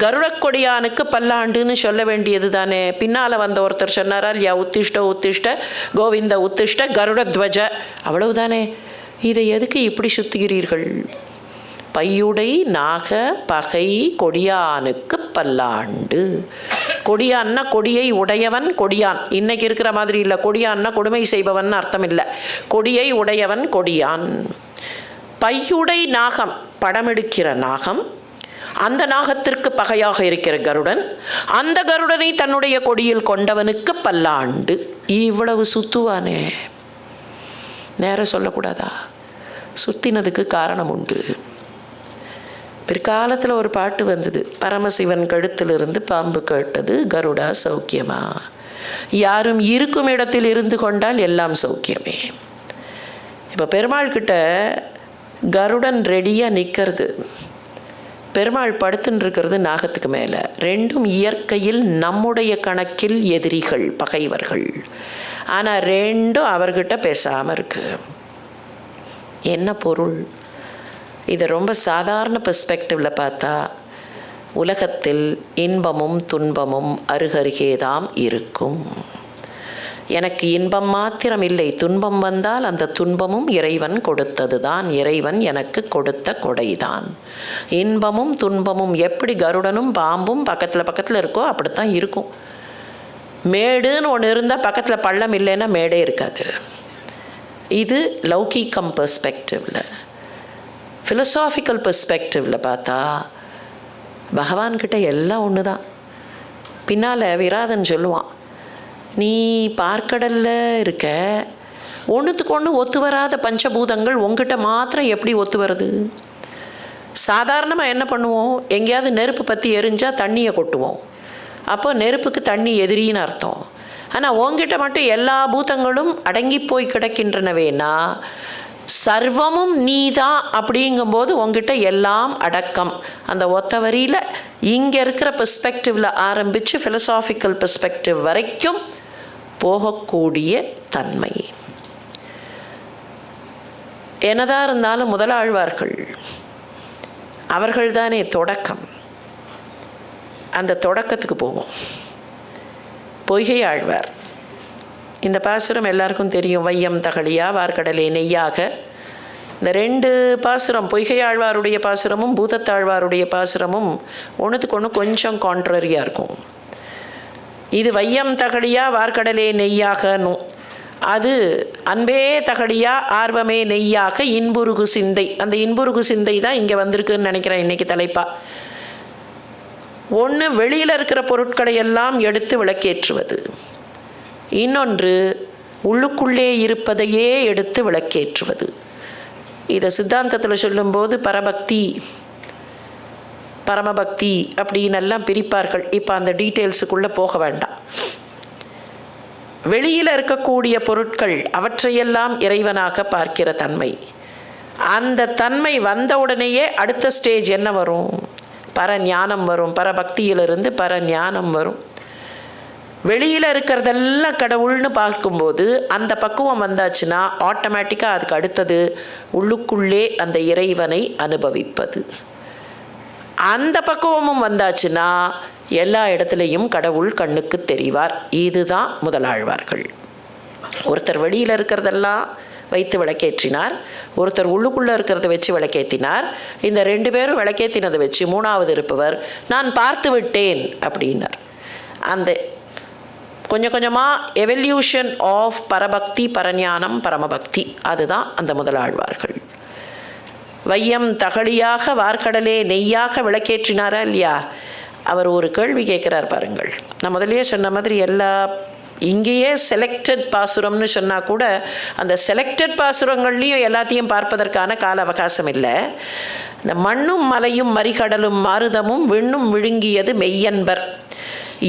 [SPEAKER 1] கருடக்கொடியானுக்கு பல்லாண்டுன்னு சொல்ல வேண்டியது தானே. பின்னால் வந்த ஒருத்தர் சொன்னாரா இல்லையா, உத்திஷ்ட உத்திஷ்ட கோவிந்த உத்திஷ்ட கருடத்வஜ, அவ்வளவுதானே. இதை எதுக்கு இப்படி சுத்துகிறீர்கள்? பையுடை நாக பகை கொடியானுக்கு பல்லாண்டு. கொடியான்னா கொடியை உடையவன் கொடியான். இன்னைக்கு இருக்கிற மாதிரி இல்லை. கொடியான்னா கொடுமை செய்பவன் அர்த்தம் இல்லை. கொடியை உடையவன் கொடியான். பையுடை நாகம், படமெடுக்கிற நாகம். அந்த நாகத்திற்கு பகையாக இருக்கிற கருடன், அந்த கருடனை தன்னுடைய கொடியில் கொண்டவனுக்கு பல்லாண்டு. இவ்வளவு சுத்துவானே, நேரம் சொல்லக்கூடாதா? சுத்தினதுக்கு காரணம் உண்டு. பிற்காலத்தில் ஒரு பாட்டு வந்தது, பரமசிவன் கழுத்திலிருந்து பாம்பு கேட்டது கருடா சௌக்கியமா, யாரும் இருக்கும் இடத்தில் இருந்து கொண்டால் எல்லாம் சௌக்கியமே. இப்போ பெருமாள் கிட்ட கருடன் ரெடியாக நிற்கிறது, பெருமாள் படுத்துன்னு இருக்கிறது நாகத்துக்கு மேலே. ரெண்டும் இயற்கையில் நம்முடைய கணக்கில் எதிரிகள், பகைவர்கள். ஆனால் ரெண்டும் அவர்கிட்ட பேசாமல் இருக்கு. என்ன பொருள்? இதை ரொம்ப சாதாரண பெர்ஸ்பெக்டிவில் பார்த்தா, உலகத்தில் இன்பமும் துன்பமும் அருகருகேதாம் இருக்கும். எனக்கு இன்பம் மாத்திரம் இல்லை, துன்பம் வந்தால் அந்த துன்பமும் இறைவன் கொடுத்தது தான், இறைவன் எனக்கு கொடுத்த கொடைதான். இன்பமும் துன்பமும் எப்படி கருடனும் பாம்பும் பக்கத்தில் இருக்கோ அப்படித்தான் இருக்கும். மேடுன்னு ஒன்று இருந்தால் பக்கத்தில் பள்ளம் இல்லைன்னா மேடே இருக்காது. இது லௌகீகம் பெர்ஸ்பெக்டிவில். ஃபிலசாஃபிக்கல் பெர்ஸ்பெக்டிவில் பார்த்தா பகவான்கிட்ட எல்லாம் ஒன்று தான். பின்னால் விராதன் சொல்லுவான், நீ பார்க்கடலில் இருக்க, ஒன்றுத்துக்கு ஒன்று ஒத்து வராத பஞ்சபூதங்கள் உங்ககிட்ட மாத்திரம் எப்படி ஒத்து வருது? சாதாரணமாக என்ன பண்ணுவோம், எங்கேயாவது நெருப்பு பற்றி எரிஞ்சால் தண்ணியை கொட்டுவோம், அப்போ நெருப்புக்கு தண்ணி எதிரின்னு அர்த்தம். ஆனால் உங்ககிட்ட மட்டும் எல்லா பூதங்களும் அடங்கி போய் கிடக்கின்றனவேனா, சர்வமும் நீதான் அப்படிங்கும்போது உங்ககிட்ட எல்லாம் அடக்கம். அந்த ஒத்த வரியில் இங்கே இருக்கிற பெர்ஸ்பெக்டிவில் ஆரம்பித்து ஃபிலசாஃபிக்கல் பெர்ஸ்பெக்டிவ் வரைக்கும் போகக்கூடிய தன்மை. என்னதான் இருந்தாலும் முதலாழ்வார்கள் அவர்கள்தானே தொடக்கம். அந்த தொடக்கத்துக்கு போவோம். பொய்கை ஆழ்வார், இந்த பாசுரம் எல்லாருக்கும் தெரியும். வையம் தகழியா வார்கடலே நெய்யாக. இந்த ரெண்டு பாசுரம், பொய்கை ஆழ்வாருடைய பாசுரமும் பூதத்தாழ்வாருடைய பாசுரமும் ஒன்றுத்துக்கு ஒன்று கொஞ்சம் கான்ட்ரரியாக இருக்கும். இது வையம் தகழியா வார்கடலே நெய்யாகனும், அது அன்பே தகழியா ஆர்வமே நெய்யாக இன்புருகு சிந்தை. அந்த இன்புருகு சிந்தை தான் இங்கே வந்திருக்குன்னு நினைக்கிறேன் இன்றைக்கி தலைப்பா. ஒன்று வெளியில் இருக்கிற பொருட்களை எல்லாம் எடுத்து விளக்கேற்றுவது, இன்னொன்று உள்ளுக்குள்ளே இருப்பதையே எடுத்து விளக்கேற்றுவது. இதை சித்தாந்தத்தில் சொல்லும்போது பரபக்தி பரமபக்தி அப்படின்னு எல்லாம் பிரிப்பார்கள். இப்போ அந்த டீட்டெயில்ஸுக்குள்ளே போக வேண்டாம். வெளியில் இருக்கக்கூடிய பொருட்கள் அவற்றையெல்லாம் இறைவனாக பார்க்கிற தன்மை, அந்த தன்மை வந்தவுடனேயே அடுத்த ஸ்டேஜ் என்ன வரும்? பரஞானம் வரும். பரபக்தியிலிருந்து பரஞானம் வரும். வெளியில் இருக்கிறதெல்லாம் கடவுள்னு பார்க்கும்போது அந்த பக்குவம் வந்தாச்சுன்னா ஆட்டோமேட்டிக்காக அதுக்கு அடுத்தது உள்ளுக்குள்ளே அந்த இறைவனை அனுபவிப்பது. அந்த பக்குவமும் வந்தாச்சுன்னா எல்லா இடத்துலையும் கடவுள் கண்ணுக்கு தெரிவார். இதுதான் முதலாழ்வார்கள். ஒருத்தர் வெளியில் இருக்கிறதெல்லாம் வைத்து விளக்கேற்றினார், ஒருத்தர் உள்ளுக்குள்ளே இருக்கிறத வச்சு விளக்கேற்றினார். இந்த ரெண்டு பேரும் விளக்கேற்றினதை வச்சு மூணாவது இருப்பவர் நான் பார்த்து விட்டேன் அப்படின்னார். அந்த கொஞ்சம் கொஞ்சமாக எவல்யூஷன் ஆஃப் பரபக்தி, பரஞானம், பரமபக்தி, அதுதான் அந்த முதலாழ்வார்கள். வையம் தகழியாக வார்கடலே நெய்யாக விளக்கேற்றினாரா இல்லையா? அவர் ஒரு கேள்வி கேட்குறார் பாருங்கள். நான் முதலே சொன்ன மாதிரி எல்லா இங்கேயே செலக்டட் பாசுரம்னு சொன்னால் கூட அந்த செலக்டட் பாசுரங்கள்லேயும் எல்லாத்தையும் பார்ப்பதற்கான கால அவகாசம் இல்லை. இந்த மண்ணும் மலையும் மறிகடலும் மாருதமும் விண்ணும் விழுங்கியது மெய்யன்பர்,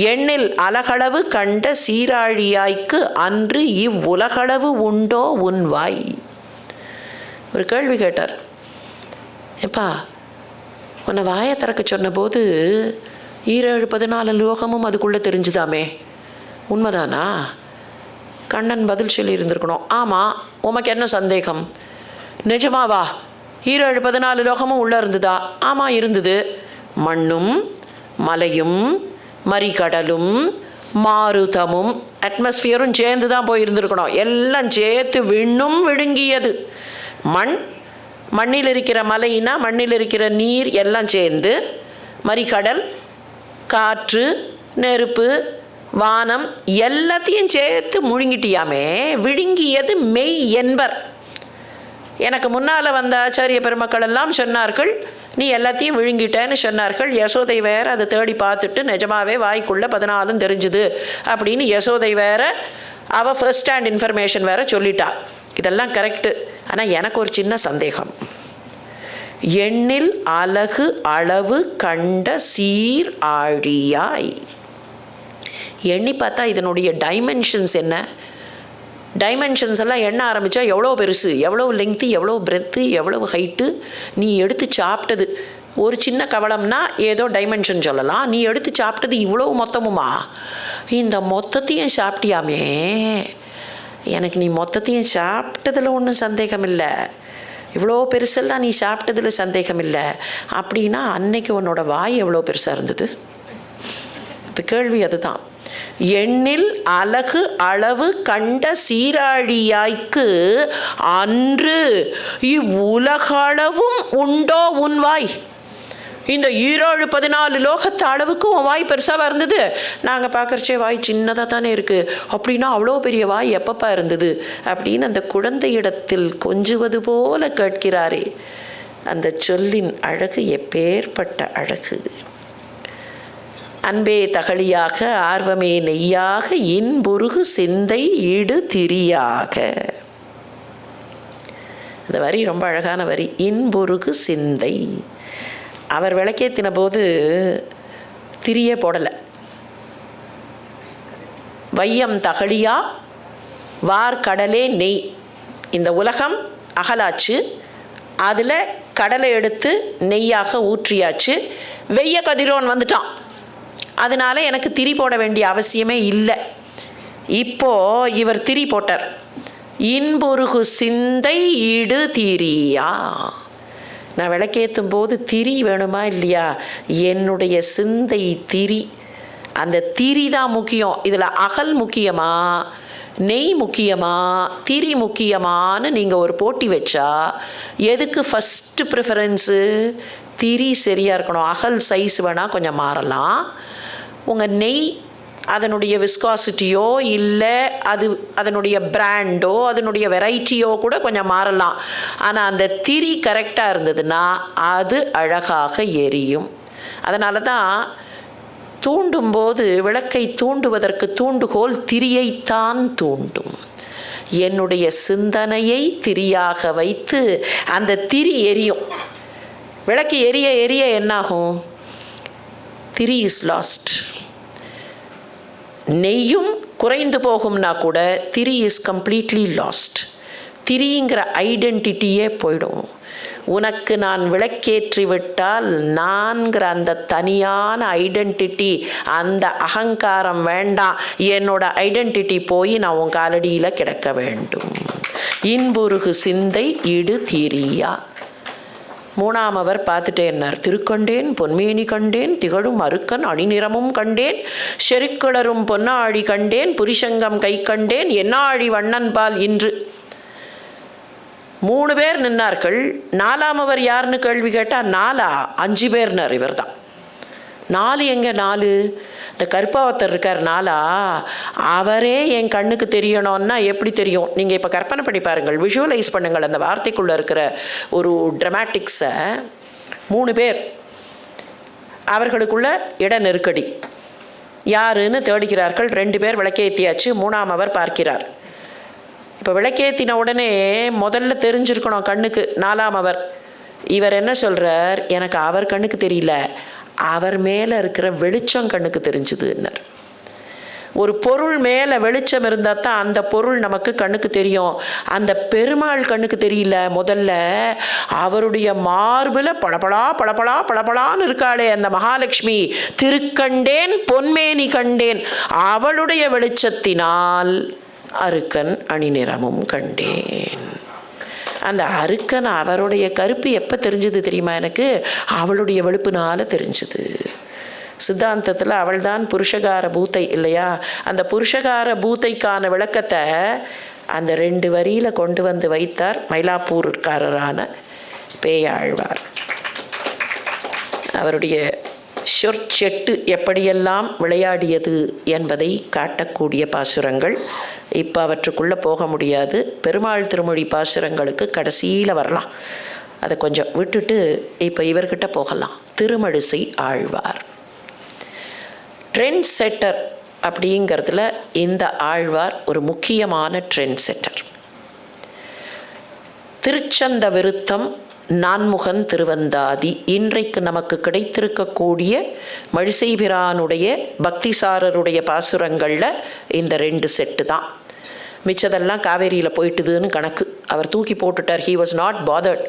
[SPEAKER 1] எண்ணில் அலகளவு கண்ட சீராழியாய்க்கு அன்று இவ்வுலகளவு உண்டோ உன்வாய். ஒரு கேள்வி கேட்டார். எப்பா, உன்னை வாயை திறக்க சொன்னபோது 7-14 லோகமும் அதுக்குள்ளே தெரிஞ்சுதாமே, உண்மைதானா? கண்ணன் பதில் சொல்லி இருந்திருக்கணும், ஆமாம், உமக்கு என்ன சந்தேகம், நிஜமாவா 7-14 லோகமும் உள்ளே இருந்ததா? ஆமாம் இருந்தது. மண்ணும் மலையும் மறிகடலும் மாருதமும் அட்மாஸ்பியரும் சேர்ந்து தான் போயிருந்துருக்கணும். எல்லாம் சேர்த்து விண்ணும் விழுங்கியது. மண்ணில் இருக்கிற மலைனா மண்ணில் இருக்கிற நீர் எல்லாம் சேர்ந்து, மறிகடல், காற்று, நெருப்பு, வானம் எல்லாத்தையும் சேர்த்து முழுங்கிட்டியாமே. விழுங்கியது மெய் என்பர். எனக்கு முன்னால் வந்த ஆச்சாரிய பெருமக்கள் எல்லாம் சொன்னார்கள், நீ எல்லாத்தையும் விழுங்கிட்டேன்னு சொன்னார்கள். யசோதை வேற அதை தேடி பார்த்துட்டு நிஜமாவே வாய்க்குள்ளே 14 தெரிஞ்சுது அப்படின்னு யசோதை வேற அவள் ஃபர்ஸ்ட் ஹேண்ட் இன்ஃபர்மேஷன் வேற சொல்லிட்டா. இதெல்லாம் கரெக்டு. ஆனால் எனக்கு ஒரு சின்ன சந்தேகம். எண்ணில் அலகு அளவு கண்ட சீர் ஆழியாய். எண்ணி பார்த்தா இதனுடைய டைமென்ஷன்ஸ் என்ன? டைமென்ஷன்ஸ் எல்லாம் எண்ண ஆரம்பித்தா எவ்வளோ பெருசு, எவ்வளோ லெங்க்த்து, எவ்வளோ பிரெத்து, எவ்வளோ ஹைட்டு. நீ எடுத்து சாப்பிட்டது ஒரு சின்ன கவளம்னா ஏதோ டைமென்ஷன் சொல்லலாம். நீ எடுத்து சாப்பிட்டது இவ்வளோ மொத்தமுமா? இந்த மொத்தத்தையும் சாப்பிட்டியாமே. எனக்கு நீ மொத்தத்தையும் சாப்பிட்டதில் ஒன்றும் சந்தேகம் இல்லை, இவ்வளோ பெருசெல்லாம் நீ சாப்பிட்டதில் சந்தேகம் இல்லை. அப்படின்னா அன்னைக்கு உன்னோட வாய் எவ்வளோ பெருசாக இருந்தது? இப்போ கேள்வி அதுதான். எண்ணில் அலகு அளவு கண்ட சீராழியாய்க்கு அன்று இவ்வுலகளவும் உண்டோ உன் வாய்? இந்த 14 லோகத்து அளவுக்கு உன் வாய் பெருசாக இருந்தது. நாங்கள் பார்க்குறச்சே வாய் சின்னதாக தானே இருக்குது. அப்படின்னா அவ்வளோ பெரிய வாய் எப்பப்பா இருந்தது அப்படின்னு அந்த குழந்தையிடத்தில் கொஞ்சுவது போல கேட்கிறாரே. அந்த சொல்லின் அழகு எப்பேற்பட்ட அழகு! அன்பே தகளியாக ஆர்வமே நெய்யாக இன்புருகு சிந்தை இடு திரியாக. அந்த வரி ரொம்ப அழகான வரி. இன்புருகு சிந்தை. அவர் விளக்கேற்றின போது திரியே போடலை. வையம் தகளியா வார் கடலே நெய். இந்த உலகம் அகலாச்சு, அதில் கடலை எடுத்து நெய்யாக ஊற்றியாச்சு. வெய்ய கதிரோன் வந்துட்டான், அதனால் எனக்கு திரி போட வேண்டிய அவசியமே இல்லை. இப்போது இவர் திரி போட்டார். இன்புருகு சிந்தை இடு திரியா. நான் விளக்கேற்றும் போது திரி வேணுமா இல்லையா? என்னுடைய சிந்தை திரி, அந்த திரி தான் முக்கியம். இதில் அகல் முக்கியமா, நெய் முக்கியமா, திரி முக்கியமானு நீங்கள் ஒரு போட்டி வச்சா எதுக்கு ஃபஸ்ட்டு ப்ரிஃபரன்ஸு? திரி சரியாக இருக்கணும். அகல் சைஸ் வேணால் கொஞ்சம் மாறலாம். உங்கள் நெய் அதனுடைய விஸ்காசிட்டியோ இல்லை அதனுடைய பிராண்டோ அதனுடைய வெரைட்டியோ கூட கொஞ்சம் மாறலாம். ஆனால் அந்த திரி கரெக்டாக இருந்ததுன்னா அது அழகாக எரியும். அதனால தான் தூண்டும்போது விளக்கை தூண்டுவதற்கு தூண்டுகோல் திரியைத்தான் தூண்டும். என்னுடைய சிந்தனையை திரியாக வைத்து அந்த திரி எரியும். விளக்கு எரிய எரிய என்னாகும்? திரி இஸ் லாஸ்ட். நெய்யும் குறைந்து போகும்னா கூட திரி இஸ் கம்ப்ளீட்லி லாஸ்ட். திரிங்கிற ஐடென்டிட்டியே போயிடும். உனக்கு நான் விளக்கேற்றி விட்டால் நான்கிற அந்த தனியான ஐடென்டிட்டி, அந்த அகங்காரம் வேண்டாம். என்னோட ஐடென்டிட்டி போய் நான் உன் காலடியில் கிடக்க வேண்டும். இன்புருகு சிந்தை இடு திரியா. மூணாமவர் பார்த்துட்டே என்னார். திருக்கண்டேன் பொன்மேனி கண்டேன், திகழும் அருக்கன் அணிநிறமும் கண்டேன், செருக்கிளரும் பொன்னாழி கண்டேன், புரிசங்கம் கை கண்டேன், என்னாழி வண்ணன்பால் இன்று. 3 பேர் நின்னார்கள். 4ஆமவர் யாருன்னு கேள்வி கேட்டால் 5 பேர்னார். இவர் தான் 4. எங்கே 4? இந்த கருப்பாவத்தர் இருக்கார் 4. அவரே என் கண்ணுக்கு தெரியணும்னா எப்படி தெரியும்? நீங்கள் இப்போ கற்பனை பண்ணி பாருங்கள், விஷுவலைஸ் பண்ணுங்கள் அந்த வார்த்தைக்குள்ளே இருக்கிற ஒரு ட்ராமாட்டிக்ஸை. 3 பேர், அவர்களுக்குள்ள இட நெருக்கடி. யாருன்னு தேடுகிறார்கள். 2 பேர் விளக்கேற்றியாச்சு. 3ஆமவர் பார்க்கிறார். இப்போ விளக்கேற்றின உடனே முதல்ல தெரிஞ்சிருக்கணும் கண்ணுக்கு 4ஆமவர். இவர் என்ன சொல்கிறார்? எனக்கு அவர் கண்ணுக்கு தெரியல, அவர் மேலே இருக்கிற வெளிச்சம் கண்ணுக்கு தெரிஞ்சுதுன்னார். ஒரு பொருள் மேலே வெளிச்சம் இருந்தால் தான் அந்த பொருள் நமக்கு கண்ணுக்கு தெரியும். அந்த பெருமாள் கண்ணுக்கு தெரியல. முதல்ல அவருடைய மார்பில் பளபளா பளபளா பளபளான்னு இருக்காளே அந்த மகாலட்சுமி, திருக்கண்டேன் பொன்மேனி கண்டேன், அவளுடைய வெளிச்சத்தினால் அருக்கன் அணிநிறமும் கண்டேன். அந்த அருக்கன் அவருடைய கருப்பு எப்போ தெரிஞ்சது தெரியுமா? எனக்கு அவளுடைய வெளுப்புனால தெரிஞ்சுது. சித்தாந்தத்தில் அவள் தான் புருஷகார பூத்தை இல்லையா? அந்த புருஷகார பூத்தைக்கான விளக்கத்தை அந்த 2 வரியில் கொண்டு வந்து வைத்தார் மயிலாப்பூர்காரரான பேயாழ்வார். அவருடைய சொற்செட்டு எப்படியெல்லாம் விளையாடியது என்பதை காட்டக்கூடிய பாசுரங்கள். இப்போ அவற்றுக்குள்ளே போக முடியாது. பெருமாள் திருமொழி பாசுரங்களுக்கு கடைசியில் வரலாம். அதை கொஞ்சம் விட்டுட்டு இப்போ இவர்கிட்ட போகலாம். திருமழிசை ஆழ்வார் ட்ரெண்ட் செட்டர் அப்படிங்கிறதுல இந்த ஆழ்வார் ஒரு முக்கியமான ட்ரெண்ட் செட்டர். திருச்சந்த விருத்தம் நான்முகன் திருவந்தாதி. இன்றைக்கு நமக்கு கிடைத்திருக்கக்கூடிய மழிசைபிரானுடைய பக்திசாரருடைய பாசுரங்களில் இந்த 2 செட்டு தான். மிச்சதெல்லாம் காவேரியில் போயிட்டுதுன்னு கணக்கு. அவர் தூக்கி போட்டுட்டார். He was not bothered.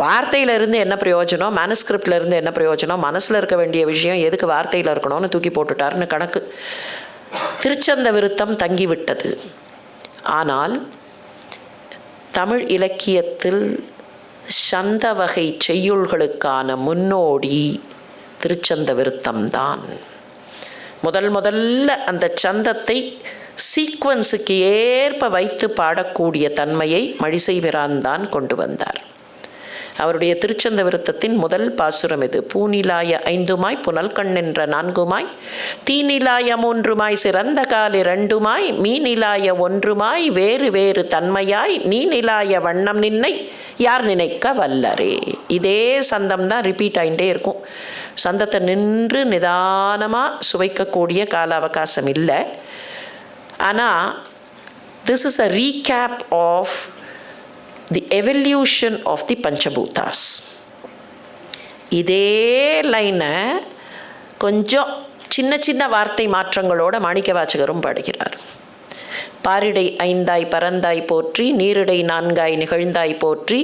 [SPEAKER 1] வார்த்தையிலிருந்து என்ன பிரயோஜனம், மேனுஸ்கிரிப்டில் இருந்து என்ன பிரயோஜனம், மனசில் இருக்க வேண்டிய விஷயம் எதுக்கு வார்த்தையில் இருக்கணும்னு தூக்கி போட்டுட்டார்னு கணக்கு. திருச்சந்த விருத்தம் தங்கிவிட்டது. ஆனால் தமிழ் இலக்கியத்தில் சந்த வகை செய்யுள்களுக்கான முன்னோடி திருச்சந்த விருத்தம்தான். முதல்ல அந்த சந்தத்தை சீக்வன்ஸுக்கு ஏற்ப வைத்து பாடக்கூடிய தன்மையை மழிசைபிரான் தான் கொண்டு வந்தார். அவருடைய திருச்சந்த விருத்தத்தின் முதல் பாசுரம் இது. பூநிலாய 5மாய் புனல் கண்ணென்ற 4மாய் தீநிலாய 3மாய் சிறந்த காலி 2மாய் மீநிலாய 1மாய் வேறு வேறு தன்மையாய் நீ நிலாய வண்ணம் நின்னை யார் நினைக்க வல்லரே. இதே சந்தம் தான் ரிப்பீட் ஆகிட்டே இருக்கும். சந்தத்தை நின்று நிதானமாக சுவைக்கக்கூடிய கால அவகாசம் இல்லை. ஆனால் this is a recap of the evolution of the Panchabhutas. இதே லைனை கொஞ்சம் சின்ன வார்த்தை மாற்றங்களோட மாணிக்கவாசகரும் பாடுகிறார். பாரிடை 5ஆய் பரந்தாய் போற்றி நீரிடை 4ஆய் நிகழ்ந்தாய் போற்றி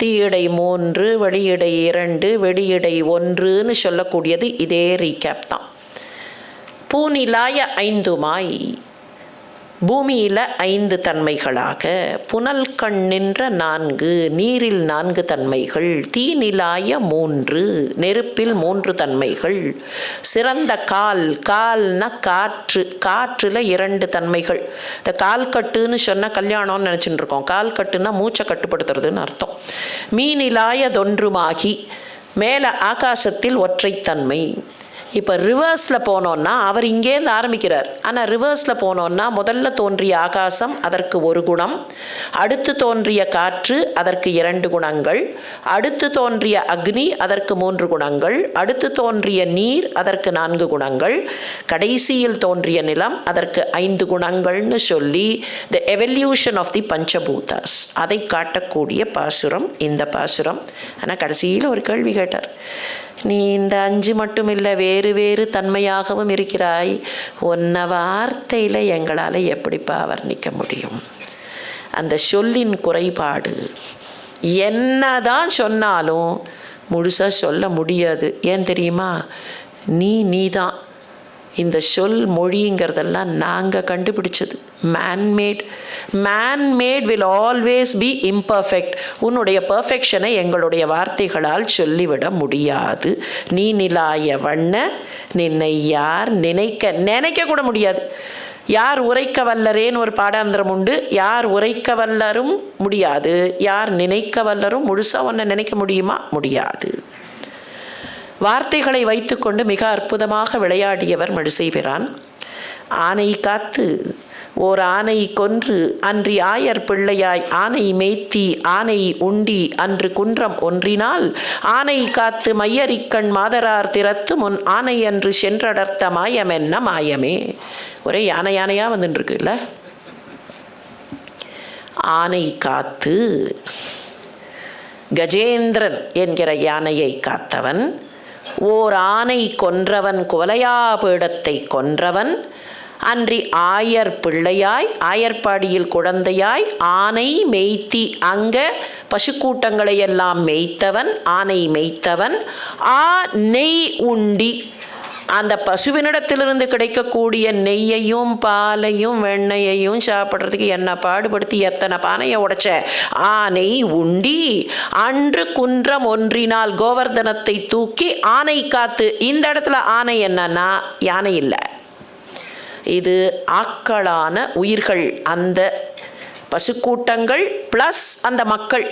[SPEAKER 1] தீயிடை 3 வெளியிடை 2 வெளியிடை 1ன்னு சொல்லக்கூடியது இதே ரீகேப் தான். பூநிலாய 5மாய் பூமியில் 5 தன்மைகளாக, புனல் கண் நின்ற 4 நீரில் 4 தன்மைகள், தீநிலாய 3 நெருப்பில் 3 தன்மைகள், சிறந்த கால்னா காற்றில் 2 தன்மைகள். இந்த கால் கட்டுன்னு சொன்னால் கல்யாணம்னு நினச்சிட்டு இருக்கோம். கால் கட்டுன்னா மூச்சை கட்டுப்படுத்துறதுன்னு அர்த்தம். மீனிலாய தொன்றுமாகி மேலே ஆகாசத்தில் ஒற்றைத்தன்மை. இப்போ ரிவர்ஸில் போனோன்னா அவர் இங்கேருந்து ஆரம்பிக்கிறார். ஆனால் ரிவர்ஸில் போனோன்னா முதல்ல தோன்றிய ஆகாசம் அதற்கு 1 குணம், அடுத்து தோன்றிய காற்று அதற்கு 2 குணங்கள், அடுத்து தோன்றிய அக்னி அதற்கு 3 குணங்கள், அடுத்து தோன்றிய நீர் அதற்கு 4 குணங்கள், கடைசியில் தோன்றிய நிலம் அதற்கு 5 குணங்கள்னு சொல்லி த எவல்யூஷன் ஆஃப் தி பஞ்சபூதாஸ் அதை காட்டக்கூடிய பாசுரம் இந்த பாசுரம். ஆனால் கடைசியில் ஒரு கேள்வி கேட்டார். நீ இந்த 5 மட்டும் இல்லை வேறு வேறு தன்மையாகவும் இருக்கிறாய், உன்னை வார்த்தையில் எங்களால் எப்படிப்பா வர்ணிக்க முடியும்? அந்த சொல்லின் குறைபாடு என்னதான் சொன்னாலும் முழுசாக சொல்ல முடியாது. ஏன் தெரியுமா? நீதான். இந்த சொல் மொழிங்கிறதெல்லாம் நாங்கள் கண்டுபிடிச்சது. Man-made will always be imperfect. உன்னுடைய பர்ஃபெக்ஷனை எங்களுடைய வார்த்தைகளால் சொல்லிவிட முடியாது. நீ நிலாய வண்ண நின்னை யார் நினைக்க கூட முடியாது. யார் உரைக்க வல்லரேன்னு ஒரு பாடாந்திரம் உண்டு. யார் உரைக்க வல்லரும் முடியாது, யார் நினைக்க வல்லரும் முழுசாக ஒன்றை நினைக்க முடியுமா? முடியாது. வார்த்தைகளை வைத்துக்கொண்டு மிக அற்புதமாக விளையாடியவர் மழிசைபிரான். ஆனை காத்து ஓர் ஆனை கொன்று அன்றி ஆயர் பிள்ளையாய் ஆனை மேய்த்தி ஆனை உண்டி அன்று குன்றம் ஒன்றினால் ஆனை காத்து மையரிக்கண் மாதரார் திறத்து முன் ஆனை அன்று சென்றடர்த்த மாயம் என்ன மாயமே. ஒரே யானையாக வந்துட்டு இருக்குல்ல. ஆனை காத்து கஜேந்திரன் என்கிற யானையை காத்தவன், ஓர் ஆனை கொன்றவன் குவலையாபீடத்தை கொன்றவன், அன்றி ஆயர் பிள்ளையாய் ஆயர்பாடியில் குழந்தையாய் ஆனை மேய்த்தி அங்க பசுக்கூட்டங்களை எல்லாம் மேய்த்தவன் ஆனை மேய்த்தவன், நெய் உண்டி அந்த பசுவினிடத்திலிருந்து கிடைக்கக்கூடிய நெய்யையும் பாலையும் வெண்ணையையும் சாப்பிட்றதுக்கு என்ன பாடுபடுத்தி எத்தனை பானையை உடைச்ச ஆனை உண்டி அன்று குன்றம் ஒன்றினால் கோவர்தனத்தை தூக்கி ஆனை காத்து. இந்த இடத்துல ஆனை என்னன்னா யானை இல்லை, இது ஆக்களான உயிர்கள். அந்த பசுக்கூட்டங்கள் ப்ளஸ் அந்த மக்கள்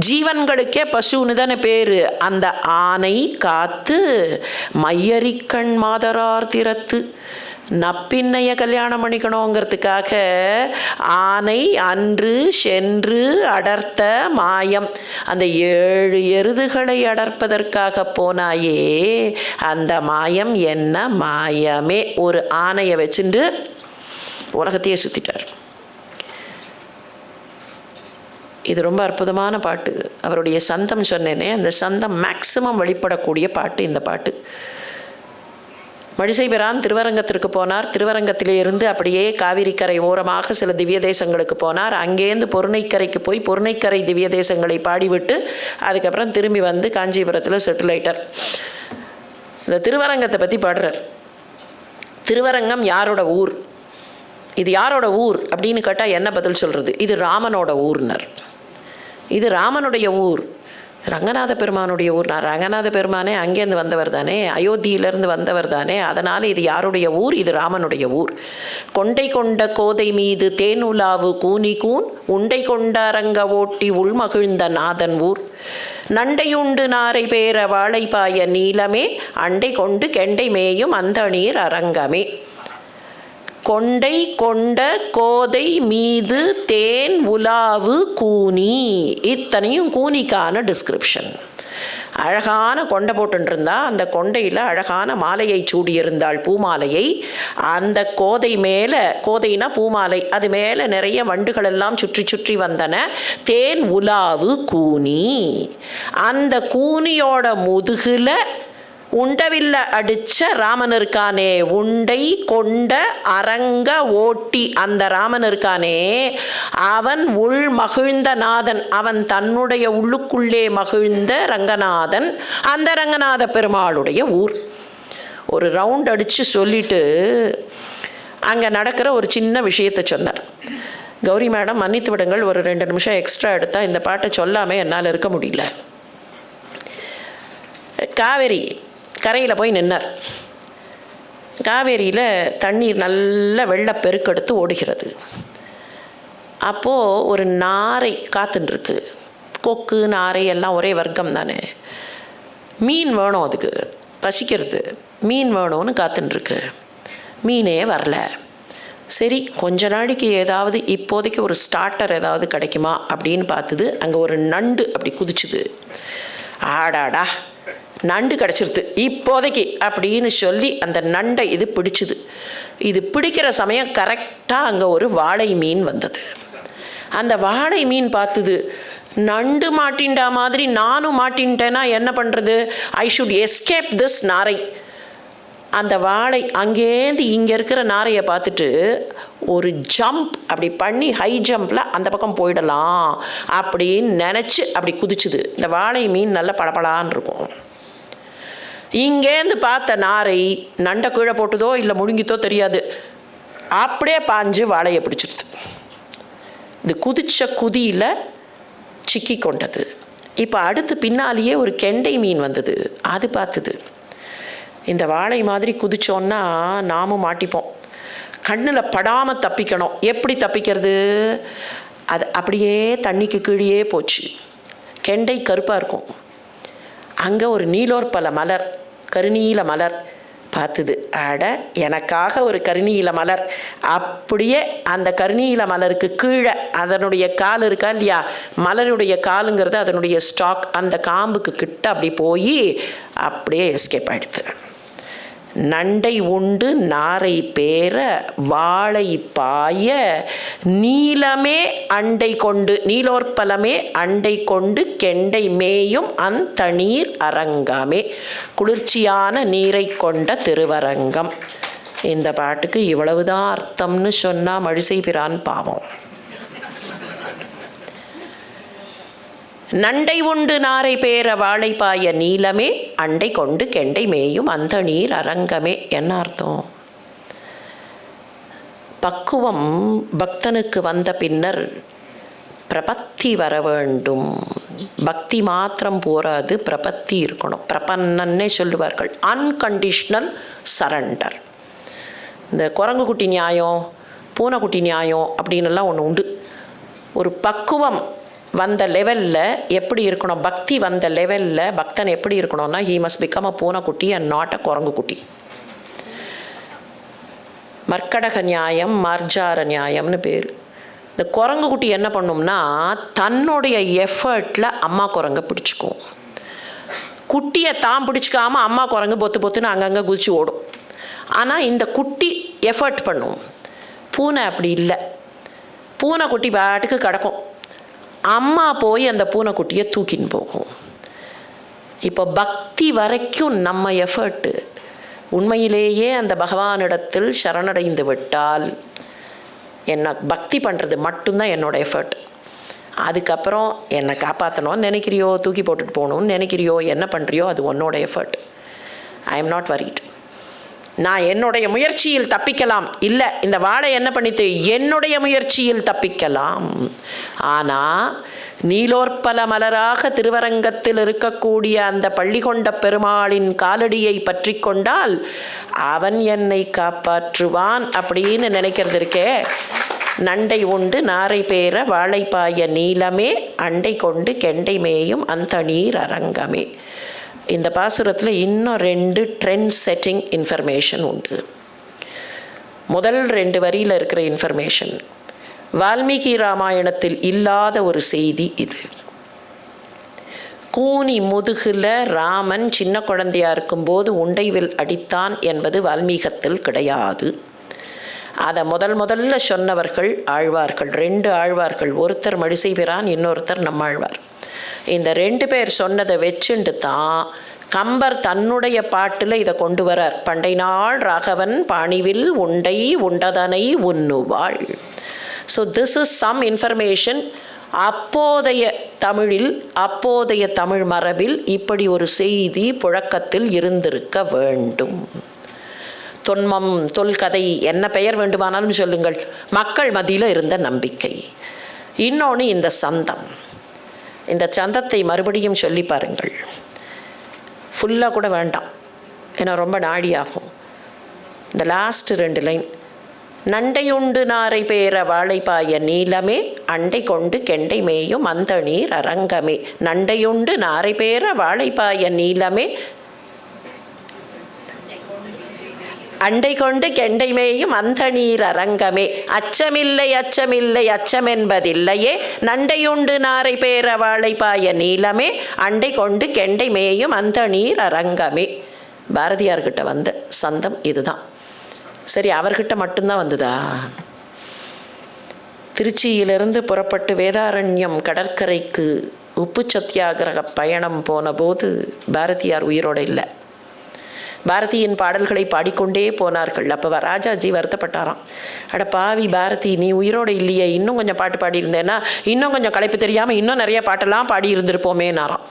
[SPEAKER 1] ஜீவன்களுக்கே பசுன்னு தானே பேர். அந்த ஆனை காத்து மையரிக்கண் மாதரார் திறத்து. நப்பின்னைய கல்யாணம் பண்ணிக்கணுங்கிறதுக்காக ஆனை அன்று சென்று அடர்த்த மாயம், அந்த 7 எருதுகளை அடர்ப்பதற்காக போனாயே அந்த மாயம் என்ன மாயமே. ஒரு ஆனையை வச்சுட்டு உலகத்தையே சுற்றிட்டார். இது ரொம்ப அற்புதமான பாட்டு. அவருடைய சந்தம் சொன்னேனே, அந்த சந்தம் மேக்சிமம் வெளிப்படக்கூடிய பாட்டு இந்த பாட்டு. மழிசைபிரான் திருவரங்கத்திற்கு போனார். திருவரங்கத்திலே இருந்து அப்படியே காவிரிக்கரை ஓரமாக சில திவ்ய தேசங்களுக்கு போனார். அங்கேருந்து பொருணைக்கரைக்கு போய் பொருணைக்கரை திவ்ய தேசங்களை பாடிவிட்டு அதுக்கப்புறம் திரும்பி வந்து காஞ்சிபுரத்தில் செட்டில் ஆயிட்டார். இந்த திருவரங்கத்தை பற்றி பாடுறார். திருவரங்கம் யாரோட ஊர், இது யாரோட ஊர் அப்படின்னு கேட்டால் என்ன பதில் சொல்கிறது? இது ராமனோட ஊர்னர். இது ராமனுடைய ஊர், ரங்கநாத பெருமானுடைய ஊர். நான் ரங்கநாத பெருமானே அங்கேருந்து வந்தவர் தானே, அயோத்தியிலேருந்து வந்தவர் தானே, அதனால் இது யாருடைய ஊர்? இது ராமனுடைய ஊர். கொண்டை கொண்ட கோதை மீது தேனுலாவு கூனி கூன் உண்டை கொண்ட அரங்க ஓட்டி உள்மகிழ்ந்த நாதன் ஊர். நண்டையுண்டு நாரை பேர வாழைப்பாய நீலமே அண்டை கொண்டு கெண்டை மேயும் அந்த நீர் அரங்கமே. கொண்டை கொண்ட கோதை மீது தேன் உலாவு கூனி, இத்தனையும் கூனிக்கான டிஸ்கிரிப்ஷன். அழகான கொண்டை போட்டுருந்தா அந்த கொண்டையில் அழகான மாலையை சூடியிருந்தாள், பூமாலையை. அந்த கோதை மேலே, கோதைனா பூமாலை, அது மேலே நிறைய வண்டுகள் எல்லாம் சுற்றி சுற்றி வந்தன. தேன் உலாவு கூனி, அந்த கூனியோட முதுகில் உண்டவில்ல அடிச்ச ராமன் இருக்கானே, உண்டை கொண்ட அரங்க ஓட்டி, அந்த ராமன் இருக்கானே அவன் உள் மகிழ்ந்த நாதன், அவன் தன்னுடைய உள்ளுக்குள்ளே மகிழ்ந்த ரங்கநாதன், அந்த ரங்கநாத பெருமாளுடைய ஊர். ஒரு ரவுண்ட் அடித்து சொல்லிட்டு அங்கே நடக்கிற ஒரு சின்ன விஷயத்தை சொன்னார். கௌரி மேடம் மன்னித்து விடுங்கள், ஒரு 2 நிமிஷம் எக்ஸ்ட்ரா எடுத்தால் இந்த பாட்டை சொல்லாமல் என்னால் இருக்க முடியல. காவேரி கரையில் போய் நின்னார். காவேரியில் தண்ணீர் நல்ல வெள்ளப்பெருக்கெடுத்து ஓடுகிறது. அப்போது ஒரு நாரை காத்துன்ருக்கு. கொக்கு நாரை எல்லாம் ஒரே வர்க்கம் தானே. மீன் வேணும், அதுக்கு பசிக்கிறது, மீன் வேணும்னு காத்துன்ருக்கு. மீனே வரல. சரி, கொஞ்ச நாளைக்கு ஏதாவது இப்போதைக்கு ஒரு ஸ்டார்டர் ஏதாவது கிடைக்குமா அப்படின்னு பார்த்தது. அங்கே ஒரு நண்டு அப்படி குதிச்சுது. ஆடாடா, நண்டு கிடச்சிருது இப்போதைக்கு அப்படின்னு சொல்லி அந்த நண்டை இது பிடிச்சிது. இது பிடிக்கிற சமயம் கரெக்டாக அங்கே ஒரு வாழை மீன் வந்தது. அந்த வாழை மீன் பார்த்துது, நண்டு மாட்டின்டா மாதிரி நானும் மாட்டின்ட்டேன்னா என்ன பண்ணுறது, ஐ ஷுட் எஸ்கேப் திஸ் நாரை. அந்த வாழை அங்கேருந்து இங்கே இருக்கிற நாரையை பார்த்துட்டு ஒரு ஜம்ப் அப்படி பண்ணி ஹை ஜம்பில் அந்த பக்கம் போயிடலாம் அப்படின்னு நினச்சி அப்படி குதிச்சுது. இந்த வாழை மீன் நல்ல பளபளான்னு இருக்கும். இங்கேருந்து பார்த்த நாரை நண்டை கீழே போட்டுதோ இல்லை முழுங்கித்தோ தெரியாது, அப்படியே பாஞ்சு வாழையை பிடிச்சிருது. இது குதிச்ச குதியில் சிக்கி கொண்டது. இப்போ அடுத்து பின்னாலேயே ஒரு கெண்டை மீன் வந்தது. அது பார்த்துது, இந்த வாழை மாதிரி குதிச்சோன்னா நாமும் மாட்டிப்போம், கண்ணில் படாமல் தப்பிக்கணும். எப்படி தப்பிக்கிறது? அது அப்படியே தண்ணிக்கு கீழே போச்சு. கெண்டை கருப்பாக இருக்கும். அங்கே ஒரு நீலோற்பல மலர், கருநீல மலர் பார்த்துது. அட, எனக்காக ஒரு கருநீல மலர். அப்படியே அந்த கருநீல மலருக்கு கீழே அதனுடைய கால் இருக்கா இல்லையா, மலருடைய காலுங்கிறது அதனுடைய ஸ்டாக், அந்த காம்புக்கு கிட்ட அப்படி போய் அப்படியே எஸ்கேப் ஆகிடுது. நண்டை உண்டு நாரை பேர வாழை பாய நீலமே அண்டை கொண்டு, நீலோற்பலமே அண்டை கொண்டு கெண்டை மேயும் அந்தநீர் அரங்கமே. குளிர்ச்சியான நீரை கொண்ட திருவரங்கம். இந்த பாட்டுக்கு இவ்வளவுதான் அர்த்தம்னு சொன்னால் மழிசைபிரான் பாவம். நண்டை உண்டு நாரை பேர வாழைப்பாய நீலமே அண்டை கொண்டு கெண்டை மேயும் அந்த நீர் அரங்கமே. என்ன அர்த்தம்? பக்குவம் பக்தனுக்கு வந்த பின்னர் பிரபத்தி வர வேண்டும். பக்தி மாத்திரம் போராது, பிரபத்தி இருக்கணும். பிரபன்னன்னே சொல்லுவார்கள். Unconditional surrender. இந்த குரங்குக்குட்டி நியாயம், பூனைக்குட்டி நியாயம் அப்படின்னுலாம் ஒன்று உண்டு. ஒரு பக்குவம் வந்த லெவலில் எப்படி இருக்கணும், பக்தி வந்த லெவலில் பக்தன் எப்படி இருக்கணும்னா, ஹீ மஸ்ட் பிகம் அ பூனைக்குட்டி அண்ட் நாட் அ குரங்குக்குட்டி. மர்க்கடக நியாயம், மார்ஜார நியாயம்னு பேர். இந்த குரங்குக்குட்டி என்ன பண்ணும்னா, தன்னுடைய எஃபர்ட்டில் அம்மா குரங்கை பிடிச்சிக்கும். குட்டியை தான் பிடிச்சிக்காமல் அம்மா குரங்கு பொத்து பொத்துன்னு அங்கங்கே குதிச்சு ஓடும். ஆனால் இந்த குட்டி எஃபர்ட் பண்ணும். பூனை அப்படி இல்லை. பூனைக்குட்டி பாட்டுக்கு கிடக்கும். அம்மா போய் அந்த பூனைக்குட்டியை தூக்கின்னு போகும். இப்போ பக்தி வரைக்கும் நம்ம எஃபர்ட்டு உண்மையிலேயே அந்த பகவானிடத்தில் சரணடைந்து விட்டால் என்னை பக்தி பண்ணுறது மட்டும்தான் என்னோடய எஃபர்ட். அதுக்கப்புறம் என்னை காப்பாற்றணும்னு நினைக்கிறியோ, தூக்கி போட்டுட்டு போகணும்னு நினைக்கிறியோ, என்ன பண்ணுறியோ அது உன்னோட effort. I am not worried. நான் என்னுடைய முயற்சியில் தப்பிக்கலாம் இல்லை, இந்த வாழை என்ன பண்ணிட்டு என்னுடைய முயற்சியில் தப்பிக்கலாம். ஆனால் நீலோற்பல மலராக திருவரங்கத்தில் இருக்கக்கூடிய அந்த பள்ளி கொண்ட பெருமாளின் காலடியை பற்றி கொண்டால் அவன் என்னை காப்பாற்றுவான் அப்படின்னு நினைக்கிறது இருக்கே. நண்டை உண்டு நாரை பேர வாழைப்பாய நீலமே அண்டை கொண்டு கெண்டை மேயும் அந்த நீர் அரங்கமே. இந்த பாசுரத்தில் இன்னும் 2 ட்ரெண்ட் செட்டிங் இன்ஃபர்மேஷன் உண்டு. முதல் 2 வரியில் இருக்கிற இன்ஃபர்மேஷன் வால்மீகி ராமாயணத்தில் இல்லாத ஒரு செய்தி இது. கூனி முதுகில் ராமன் சின்ன குழந்தையா இருக்கும்போது உண்டைவில் அடித்தான் என்பது வால்மீகத்தில் கிடையாது. அதை முதல்ல சொன்னவர்கள் ஆழ்வார்கள், 2 ஆழ்வார்கள். ஒருத்தர் மழிசைபிரான், இன்னொருத்தர் நம்மாழ்வார். இந்த 2 பேர் சொன்னதை வச்சுண்டு தான் கம்பர் தன்னுடைய பாட்டில் இதை கொண்டு வரார். பண்டை நாள் ராகவன் பாணிவில் உண்டை உண்டதனை உண்ணுவாள். So this is some information. அப்போதைய தமிழில், அப்போதைய தமிழ் மரபில் இப்படி ஒரு செய்தி புழக்கத்தில் இருந்திருக்க வேண்டும். தொன்மம், தொல்கதை, என்ன பெயர் வேண்டுமானாலும் சொல்லுங்கள், மக்கள் மத்தியில் இருந்த நம்பிக்கை. இன்னொன்று இந்த சந்தம். இந்த சந்தத்தை மறுபடியும் சொல்லி பாருங்கள். ஃபுல்லாக கூட வேண்டாம், ஏன்னா ரொம்ப நாடியாகும். இந்த லாஸ்ட் 2 லைன், நண்டையுண்டு நாரை பேர வாழைப்பாய நீலமே அண்டை கொண்டு கெண்டை மேயும் அந்த நீர் அரங்கமே. நண்டையுண்டு நாரை பேர வாழைப்பாய நீலமே அண்டை கொண்டு கெண்டை மேயும் அந்த நீர் அரங்கமே. அச்சமில்லை அச்சமில்லை அச்சமென்பதில்லையே நண்டையுண்டு நாரை பேர வாழைப்பாய நீலமே அண்டை கொண்டு கெண்டை மேயும் அந்த நீர் அரங்கமே. பாரதியார்கிட்ட வந்த சந்தம் இதுதான். சரி, அவர்கிட்ட மட்டும்தான் வந்ததா? திருச்சியிலிருந்து புறப்பட்டு வேதாரண்யம் கடற்கரைக்கு உப்பு சத்தியாகிரக பயணம் போன போது பாரதியார் உயிரோடு இல்லை. பாரதியின் பாடல்களை பாடிக்கொண்டே போனார்கள். அப்போ ராஜாஜி வருத்தப்பட்டாராம். அட பாவி பாரதி, நீ உயிரோடு இல்லையே, இன்னும் கொஞ்சம் பாட்டு பாடியிருந்தேன்னா இன்னும் கொஞ்சம் களைப்பு தெரியாமல் இன்னும் நிறைய பாட்டெல்லாம் பாடி இருந்திருப்போமேனாராம்.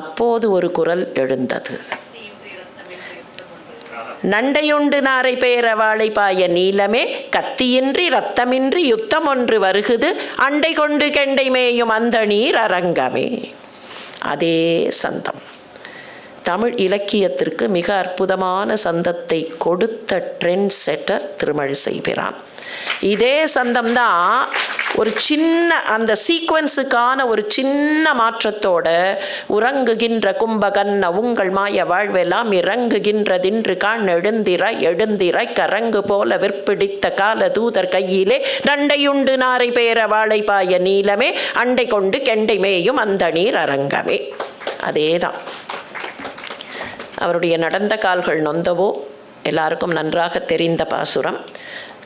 [SPEAKER 1] அப்போது ஒரு குரல் எழுந்தது, நண்டையுண்டு நாரை பேர வாழைப்பாய நீலமே கத்தியின்றி ரத்தமின்றி யுத்தம் ஒன்று வருகுது அண்டை கொண்டு கெண்டை மேயும் அந்த நீர் அரங்கமே. அதே சந்தம். தமிழ் இலக்கியத்திற்கு மிக அற்புதமான சந்தத்தை கொடுத்த ட்ரெண்ட் செட்டர் திருமழிசைபிரான். இதே சந்தம்தான் ஒரு சின்ன அந்த சீக்வன்ஸுக்கான ஒரு சின்ன மாற்றத்தோட உறங்குகின்ற கும்பகன்ன உங்கள் மாய வாழ்வெல்லாம் இறங்குகின்றதின்று காண் எழுந்திராய் கரங்கு போல விற்பிடித்த கால தூதர் கையிலே நண்டையுண்டு நாரை பேர வாழைப்பாய நீலமே அண்டை கொண்டு கெண்டை மேயும் அந்த நீர் அரங்கமே. அதேதான். அவருடைய நடந்த கால்கள் நொந்தவோ எல்லாருக்கும் நன்றாக தெரிந்த பாசுரம்.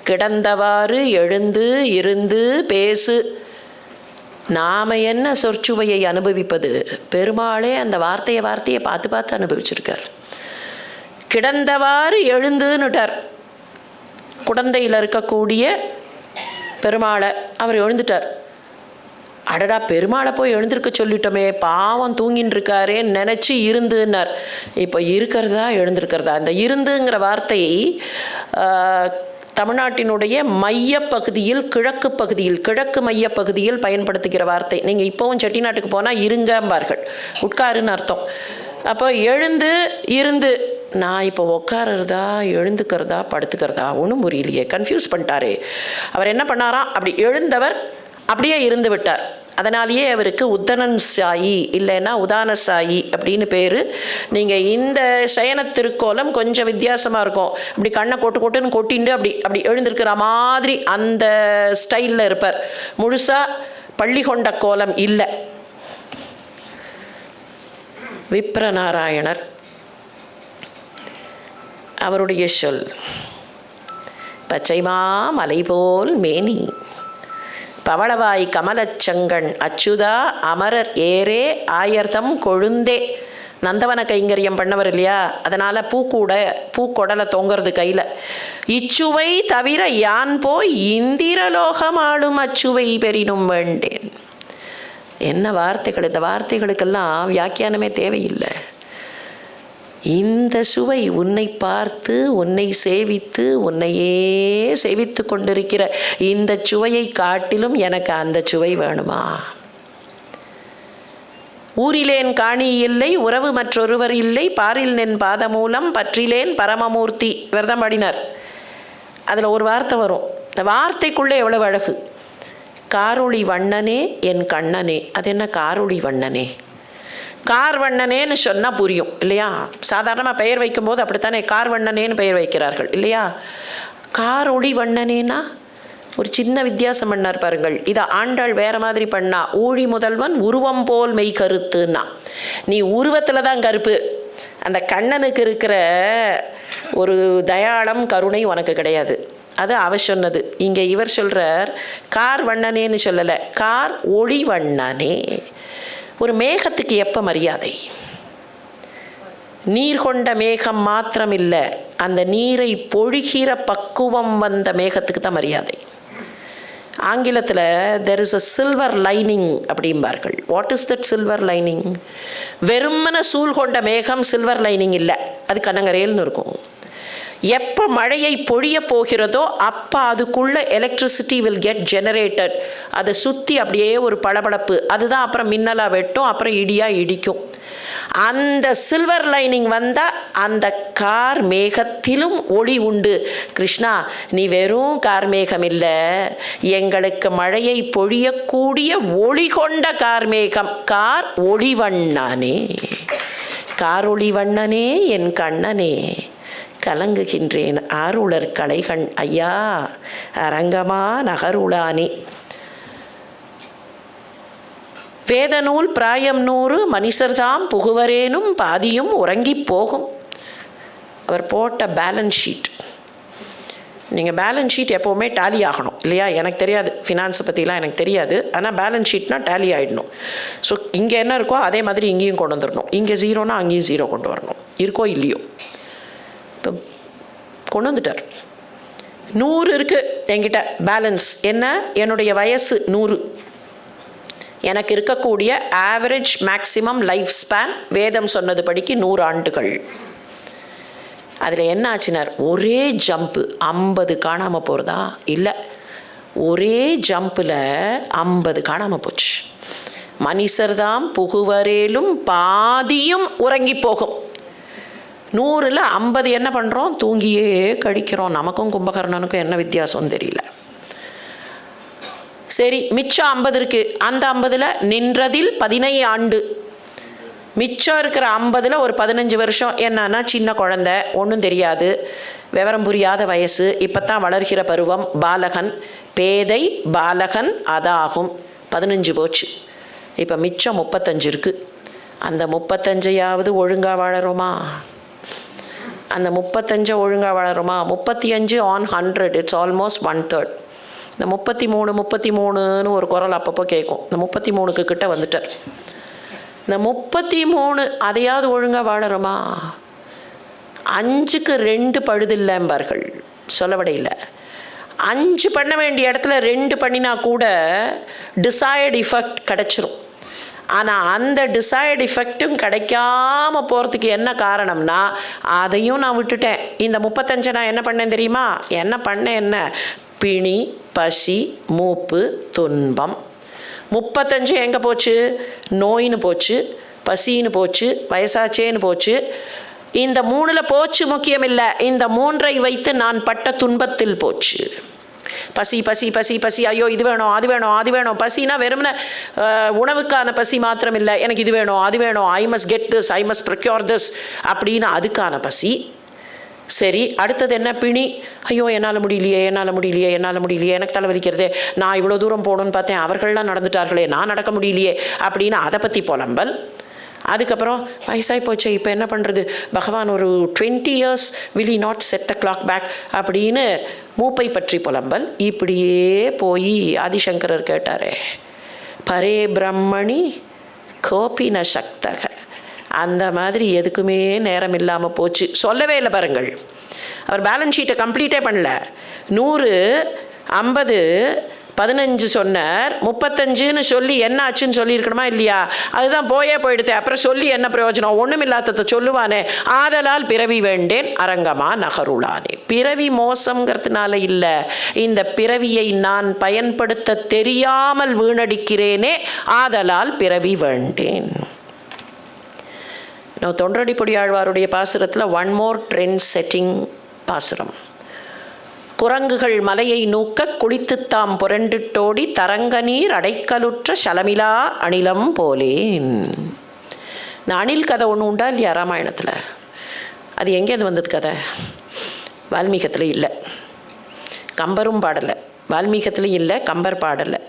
[SPEAKER 1] கிடந்தவாறு எழுந்து இருந்து பேசு. நாம் என்ன சொற்சுவையை அனுபவிப்பது, பெருமாளே அந்த வார்த்தையை பார்த்து அனுபவிச்சிருக்கார். கிடந்தவாறு எழுந்துன்னுட்டார். குடந்தையில் இருக்கக்கூடிய பெருமாளை அவர் எழுந்துட்டார். அடடா, பெருமாளை போய் எழுந்திருக்க சொல்லிட்டோமே, பாவம் தூங்கின்னு இருக்காரேன்னு நினச்சி இருந்துன்னார். இப்போ இருக்கிறதா எழுந்திருக்கிறதா? இந்த இருந்துங்கிற வார்த்தையை தமிழ்நாட்டினுடைய மையப்பகுதியில், கிழக்கு மையப்பகுதியில் பயன்படுத்துகிற வார்த்தை. நீங்கள் இப்போவும் செட்டிநாட்டுக்கு போனால் இருங்கம்பார்கள், உட்காருன்னு அர்த்தம். அப்போ எழுந்து இருந்து, நான் இப்போ உட்காருறதா எழுந்துக்கிறதா படுத்துக்கிறதா ஒன்றும் புரியலையே, கன்ஃபியூஸ் பண்ணிட்டாரே. அவர் என்ன பண்ணாராம், அப்படி எழுந்தவர் அப்படியே இருந்து விட்டார். அதனாலேயே அவருக்கு உத்தனன் சாயி இல்லைன்னா உதான சாயி அப்படின்னு பேர். நீங்கள் இந்த சயன திருக்கோலம் கொஞ்சம் வித்தியாசமாக இருக்கும். அப்படி கண்ணை கொட்டுன்னு கொட்டிண்டு அப்படி எழுந்திருக்கிற மாதிரி அந்த ஸ்டைலில் இருப்பார். முழுசாக பள்ளி கொண்ட கோலம் இல்லை. விப்ரநாராயணர் அவருடைய சொல், பச்சைமா மலை போல் மேனி பவளவாய் கமலச்சங்கண் அச்சுதா அமரர் ஏரே ஆயர்தம் கொழுந்தே. நந்தவன கைங்கரியம் பண்ணவர் இல்லையா, அதனால் பூக்கொடலை தொங்குறது கையில். இச்சுவை தவிர யான் போய் இந்திரலோகம் ஆளும் அச்சுவை பெறினும் வேண்டேன். என்ன வார்த்தைகள்! இந்த வார்த்தைகளுக்கெல்லாம் வியாக்கியானமே தேவையில்லை. இந்த சுவை உன்னை பார்த்து உன்னை சேவித்து உன்னையே சேவித்து கொண்டிருக்கிற இந்த சுவையை காட்டிலும் எனக்கு அந்த சுவை வேணுமா? ஊரிலேன் காணி இல்லை உறவு மற்றொருவர் இல்லை பாரில் நின் பாதமூலம் பற்றிலேன் பரமமூர்த்தி. விரதம் பாடினார். அதில் ஒரு வார்த்தை வரும். இந்த வார்த்தைக்குள்ளே எவ்வளவு அழகு! காரொளி வண்ணனே என் கண்ணனே. அது என்ன காரொளி வண்ணனே? கார் வண்ணனேன்னு சொன்னால் புரியும் இல்லையா? சாதாரணமாக பெயர் வைக்கும்போது அப்படித்தானே கார் வண்ணனேன்னு பெயர் வைக்கிறார்கள் இல்லையா? காரொளி வண்ணனேனா ஒரு சின்ன வித்தியாசம் பண்ணார் பாருங்கள். இதை ஆண்டாள் வேறு மாதிரி பண்ணா. ஊழி முதல்வன் உருவம் போல் மெய் கருத்துன்னா, நீ உருவத்தில் தான் கருப்பு, அந்த கண்ணனுக்கு இருக்கிற ஒரு தயாளம் கருணை உனக்கு கிடையாது. அது அவ சொன்னது. இங்கே இவர் சொல்கிறார் கார் வண்ணனேன்னு சொல்லலை, கார் ஒளி வண்ணனே. ஒரு மேகத்துக்கு எப்போ மரியாதை? நீர் கொண்ட மேகம் மாத்திரம் இல்லை, அந்த நீரை பொழிகிற பக்குவம் வந்த மேகத்துக்கு தான் மரியாதை. ஆங்கிலத்தில் there is a silver lining அப்படிம்பார்கள். What is that silver lining? வெறுமன சூழ் கொண்ட மேகம் சில்வர் லைனிங் இல்லை, அது கனங்கரேல்னு இருக்கும். எப்போ மழையை பொழிய போகிறதோ அப்போ அதுக்குள்ளே எலக்ட்ரிசிட்டி வில் கெட் ஜெனரேட்டட். அதை சுற்றி அப்படியே ஒரு பளபளப்பு, அதுதான் அப்புறம் மின்னலாக வெட்டும், அப்புறம் இடியாக இடிக்கும். அந்த சில்வர் லைனிங் வந்தால் அந்த கார் மேகத்திலும் ஒளி உண்டு. கிருஷ்ணா, நீ வெறும் கார் மேகம் இல்லை, எங்களுக்கு மழையை பொழியக்கூடிய ஒளி கொண்ட கார் மேகம். கார் ஒளிவண்ணனே, காரொளி வண்ணனே என் கண்ணனே, கலங்குகின்றேன் ஆருளர் கலைகண் ஐயா அரங்கமா நகருளானே. வேதநூல் பிராயம் 100 மனுஷர்தாம் புகுவரேனும் பாதியும் உறங்கி போகும். அவர் போட்ட பேலன்ஸ் ஷீட். நீங்கள் பேலன்ஸ் ஷீட் எப்போவுமே டேலி ஆகணும் இல்லையா? எனக்கு தெரியாது, ஃபினான்ஸை பற்றிலாம் எனக்கு தெரியாது. ஆனால் பேலன்ஸ் ஷீட்னால் டேலி ஆகிடணும். ஸோ இங்கே என்ன இருக்கோ அதே மாதிரி இங்கேயும் கொண்டு வந்துடணும். இங்கே 0னா அங்கேயும் 0 கொண்டு வரணும். இருக்கோ இல்லையோ? இப்போ கொண்டு வந்துட்டார். 100 இருக்குது என்கிட்ட பேலன்ஸ். என்ன? என்னுடைய வயசு 100. எனக்கு இருக்கக்கூடிய ஆவரேஜ் மேக்சிமம் லைஃப் ஸ்பேன் வேதம் சொன்னது படிக்கு 100 ஆண்டுகள். அதில் என்ன ஆச்சுனார்? ஒரே ஜம்ப்பு 50 காணாமல் போகிறதா? இல்லை, ஒரே ஜம்பில் 50 காணாமல் போச்சு. மனுஷர்தாம் புகுவரேலும் பாதியும் உறங்கி போகும். 100ல் 50 என்ன பண்ணுறோம்? தூங்கியே கழிக்கிறோம். நமக்கும் கும்பகர்ணனுக்கும் என்ன வித்தியாசம்னு தெரியல. சரி, மிச்சம் 50 இருக்குது. அந்த 50ல் நின்றதில் 15 ஆண்டு. மிச்சம் இருக்கிற 50ல் ஒரு 15 வருஷம் என்னன்னா சின்ன குழந்தை, ஒன்றும் தெரியாது, விவரம் புரியாத வயசு, இப்போ தான் வளர்கிற பருவம், பாலகன், பேதை பாலகன் அதாகும். 15 போச்சு. இப்போ மிச்சம் 35 இருக்குது. அந்த 35யாவது ஒழுங்காக வாழறோமா? அந்த 35 ஒழுங்காக வாழறோமா? 35 on 100, இட்ஸ் ஆல்மோஸ்ட் 1/3. இந்த 33 ஒரு குரல் அப்பப்போ கேட்கும். இந்த 33க்கு கிட்ட வந்துட்டார். இந்த 33 அதையாவது ஒழுங்காக வாழறோமா? 5க்கு 2 பழுதில்லைம்பார்கள் சொல்லப்படையில். 5 பண்ண வேண்டிய இடத்துல 2 பண்ணினா கூட டிசைர்டு இஃபெக்ட் கிடச்சிரும். ஆனால் அந்த டிசைர்டு இஃபெக்டும் கிடைக்காம போகிறதுக்கு என்ன காரணம்னா, அதையும் நான் விட்டுட்டேன். இந்த 35 நான் என்ன பண்ணேன் தெரியுமா? என்ன பிணி, பசி, மூப்பு, துன்பம். 35 எங்கே போச்சு? நோயின்னு போச்சு, பசின்னு போச்சு, வயசாச்சேன்னு போச்சு. இந்த 3ல் போச்சு முக்கியம் இல்லை, இந்த 3ஐ வைத்து நான் பட்ட துன்பத்தில் போச்சு. பசி பசி பசி பசி, ஐயோ இது வேணும் அது வேணும் அது வேணும். பசினா வெறும்ன உணவுக்கான பசி மாத்திரம் இல்லை, எனக்கு இது வேணும் அது வேணும், I must get this, I must procure this அப்படின்னு அதுக்கான பசி. சரி, அடுத்தது என்ன? பிணி. ஐயோ என்னால் முடியலையே, எனக்கு தலைவலிக்கிறதே, நான் இவ்வளோ தூரம் போகணுன்னு பார்த்தேன், அவர்கள்லாம் நடந்துட்டார்களே, நான் நடக்க முடியலையே அப்படின்னு அதை பற்றி புலம்பல். அதுக்கப்புறம் வயசாகி போச்சு, இப்போ என்ன பண்ணுறது, பகவான் ஒரு 20 years will he not set the clock back அப்படின்னு மூப்பை பற்றி புலம்பல். இப்படியே போய் ஆதிசங்கரர் கேட்டாரே, பரே பிரம்மணி கோபின சக்தக, அந்த மாதிரி எதுக்குமே நேரம் இல்லாமல் போச்சு. சொல்லவே இல்லை பாருங்கள், அவர் பேலன்ஸ் ஷீட்டை கம்ப்ளீட்டே பண்ணல. 100, 50, 15 சொன்னார், 35ன்னு சொல்லி என்ன ஆச்சுன்னு சொல்லியிருக்கணுமா இல்லையா? அதுதான் போயிடுது. அப்புறம் சொல்லி என்ன பிரயோஜனம், ஒன்றும் இல்லாததை சொல்லுவானே. ஆதலால் பிறவி வேண்டேன் அரங்கமா நகருளானே. பிறவி மோசங்கிறதுனால இல்லை, இந்த பிறவியை நான் பயன்படுத்த தெரியாமல் வீணடிக்கிறேனே, ஆதலால் பிறவி வேண்டேன். தொண்டரடிப்பொடி ஆழ்வாருடைய பாசுரத்தில் ஒன் மோர் ட்ரெண்ட் செட்டிங் பாசுரம். குரங்குகள் மலையை நூக்க குளித்துத்தாம் புரண்டிட்டோடி தரங்க நீர் அடைக்கலுற்ற சலமிலா அணிலம் போலேன். இந்த அணில் கதை ஒன்று உண்டா இல்லையா ராமாயணத்தில்? அது எங்கேருந்து வந்தது கதை? வால்மீகத்தில் இல்லை, கம்பரும் பாடலை. வால்மீகத்துலையும் இல்லை, கம்பர் பாடலை.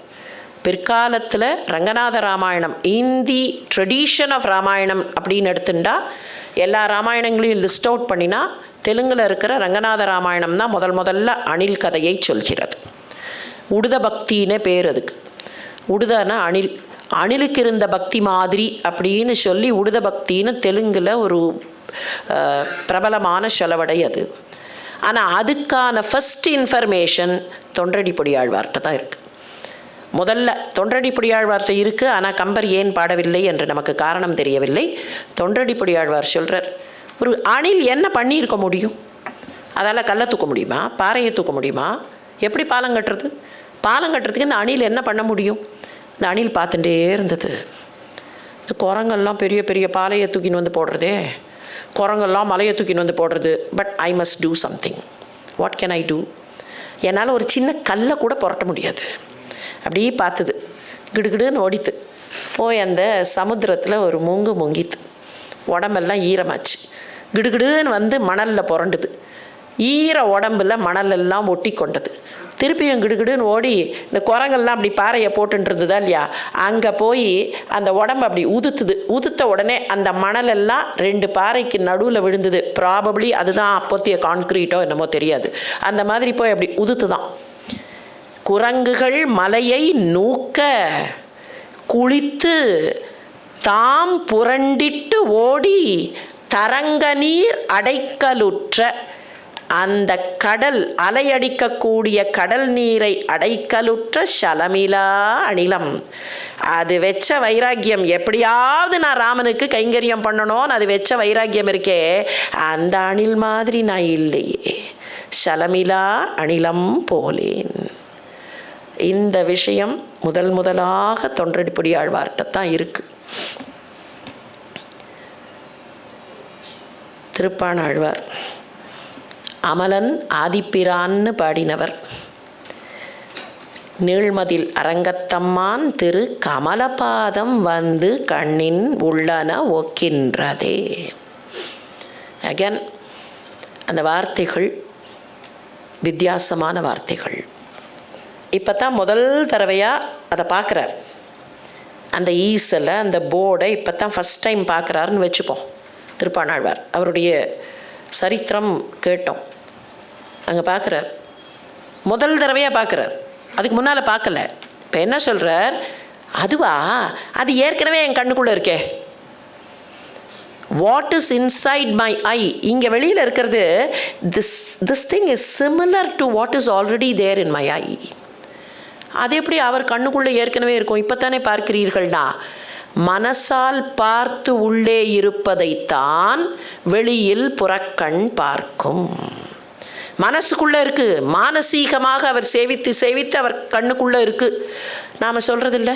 [SPEAKER 1] பிற்காலத்தில் ரங்கநாத ராமாயணம், இந்தி ட்ரெடிஷன் ஆஃப் ராமாயணம் அப்படின்னு எடுத்துட்டா எல்லா ராமாயணங்களையும் லிஸ்ட் அவுட் பண்ணினா தெலுங்கில் இருக்கிற ரங்கநாத ராமாயணம் தான் முதல்ல அணில் கதையை சொல்கிறது. உடுத பக்தின்னு பேர் அதுக்கு. உடுதனா அணில், அணிலுக்கு இருந்த பக்தி மாதிரி அப்படின்னு சொல்லி உடுத பக்தின்னு தெலுங்கில் ஒரு பிரபலமான சொலவடை அது. ஆனால் அதுக்கான ஃபஸ்ட் இன்ஃபர்மேஷன் தொண்டரடிப்பொடி ஆழ்வார்கிட்ட தான் இருக்குது. முதல்ல தொண்டரடிப்பொடி ஆழ்வார்கிட்ட இருக்குது, ஆனால் கம்பர் ஏன் பாடவில்லை என்று நமக்கு காரணம் தெரியவில்லை. தொண்டரடிப்பொடி ஆழ்வார் சொல்கிறார், ஒரு அணில் என்ன பண்ணியிருக்க முடியும்? அதால் கல்லை தூக்க முடியுமா, பாறையை தூக்க முடியுமா, எப்படி பாலம் கட்டுறது? பாலம் கட்டுறதுக்கு இந்த அணில் என்ன பண்ண முடியும்? இந்த அணில் பார்த்துட்டே இருந்தது. இந்த குரங்கெல்லாம் பெரிய பெரிய பாலையை தூக்கின்னு வந்து போடுறதே, குரங்கெல்லாம் மலையை தூக்கின்னு வந்து போடுறது. But I must do something. What can I do? என்னால் ஒரு சின்ன கல்லை கூட புரட்ட முடியாது. அப்படியே பார்த்துது, கிடுகிடுன்னு ஓடித்து போய் அந்த சமுத்திரத்தில் ஒரு முங்கித்து. உடம்பெல்லாம் ஈரமாச்சு. கிடுகிடுன்னு வந்து மணலில் புரண்டுது. ஈர உடம்பில் மணலெல்லாம் ஒட்டி கொண்டது. திருப்பியும் கிடுகிடுன்னு ஓடி இந்த குரங்கெல்லாம் அப்படி பாறையை போட்டுருந்ததா இல்லையா, அங்கே போய் அந்த உடம்பு அப்படி உதுத்த உடனே அந்த மணலெல்லாம் 2 பாறைக்கு நடுவில் விழுந்தது. ப்ராபப்ளி அதுதான் அப்போத்திய கான்க்ரீட்டோ என்னமோ தெரியாது. அந்த மாதிரி போய் அப்படி உதுத்துதான். குரங்குகள் மலையை நூக்க குளித்து தாம் புரண்டிட்டு ஓடி தரங்க நீர் அடைக்கலுற்ற, அந்த கடல் அலையடிக்கக்கூடிய கடல் நீரை அடைக்கலுற்ற சலமிலா அணிலம். அது வெச்ச வைராக்கியம், எப்படியாவது நான் ராமனுக்கு கைங்கரியம் பண்ணணும்னு அது வெச்ச வைராக்கியம் இருக்கே, அந்த அணில் மாதிரி நான் இல்லையே. சலமிலா அணிலம் போலேன். இந்த விஷயம் முதலாக தொண்டரடிப்பொடி ஆழ்வார்கிட்ட தான் இருக்குது. திருப்பாணாழ்வார் அமலன் ஆதிப்பிரான்னு பாடினவர். நீள்மதில் அரங்கத்தம்மான் திரு கமலபாதம் வந்து கண்ணின் உள்ளன ஒக்கின்றதே. அகன் அந்த வார்த்தைகள் வித்தியாசமான வார்த்தைகள். இப்போ தான் முதல் தடவையாக அதை பார்க்குறார். அந்த ஈசலை, அந்த போர்டை இப்போ தான் ஃபஸ்ட் டைம் பார்க்குறாருன்னு வச்சுப்போம். திருப்பாணாழ்வார் அவருடைய சரித்திரம் கேட்டோம். அங்கே பார்க்குறார், முதல் தடவையாக பார்க்குறார். அதுக்கு முன்னால் பார்க்கல. இப்போ என்ன சொல்கிறார், அதுவா, அது ஏற்கனவே என் கண்ணுக்குள்ளே இருக்கே. What is inside my eye, இங்கே வெளியில் இருக்கிறது, this thing is similar to what is already there in my eye. அது எப்படி அவர் கண்ணுக்குள்ளே ஏற்கனவே இருக்கும்? இப்போ தானே பார்க்கிறீர்கள்னா, மனசால் பார்த்து உள்ளே இருப்பதைத்தான் வெளியில் புறக்கண் பார்க்கும். மனசுக்குள்ளே இருக்குது, மானசீகமாக அவர் சேவித்து அவர் கண்ணுக்குள்ளே இருக்குது. நாம் சொல்கிறதில்ல,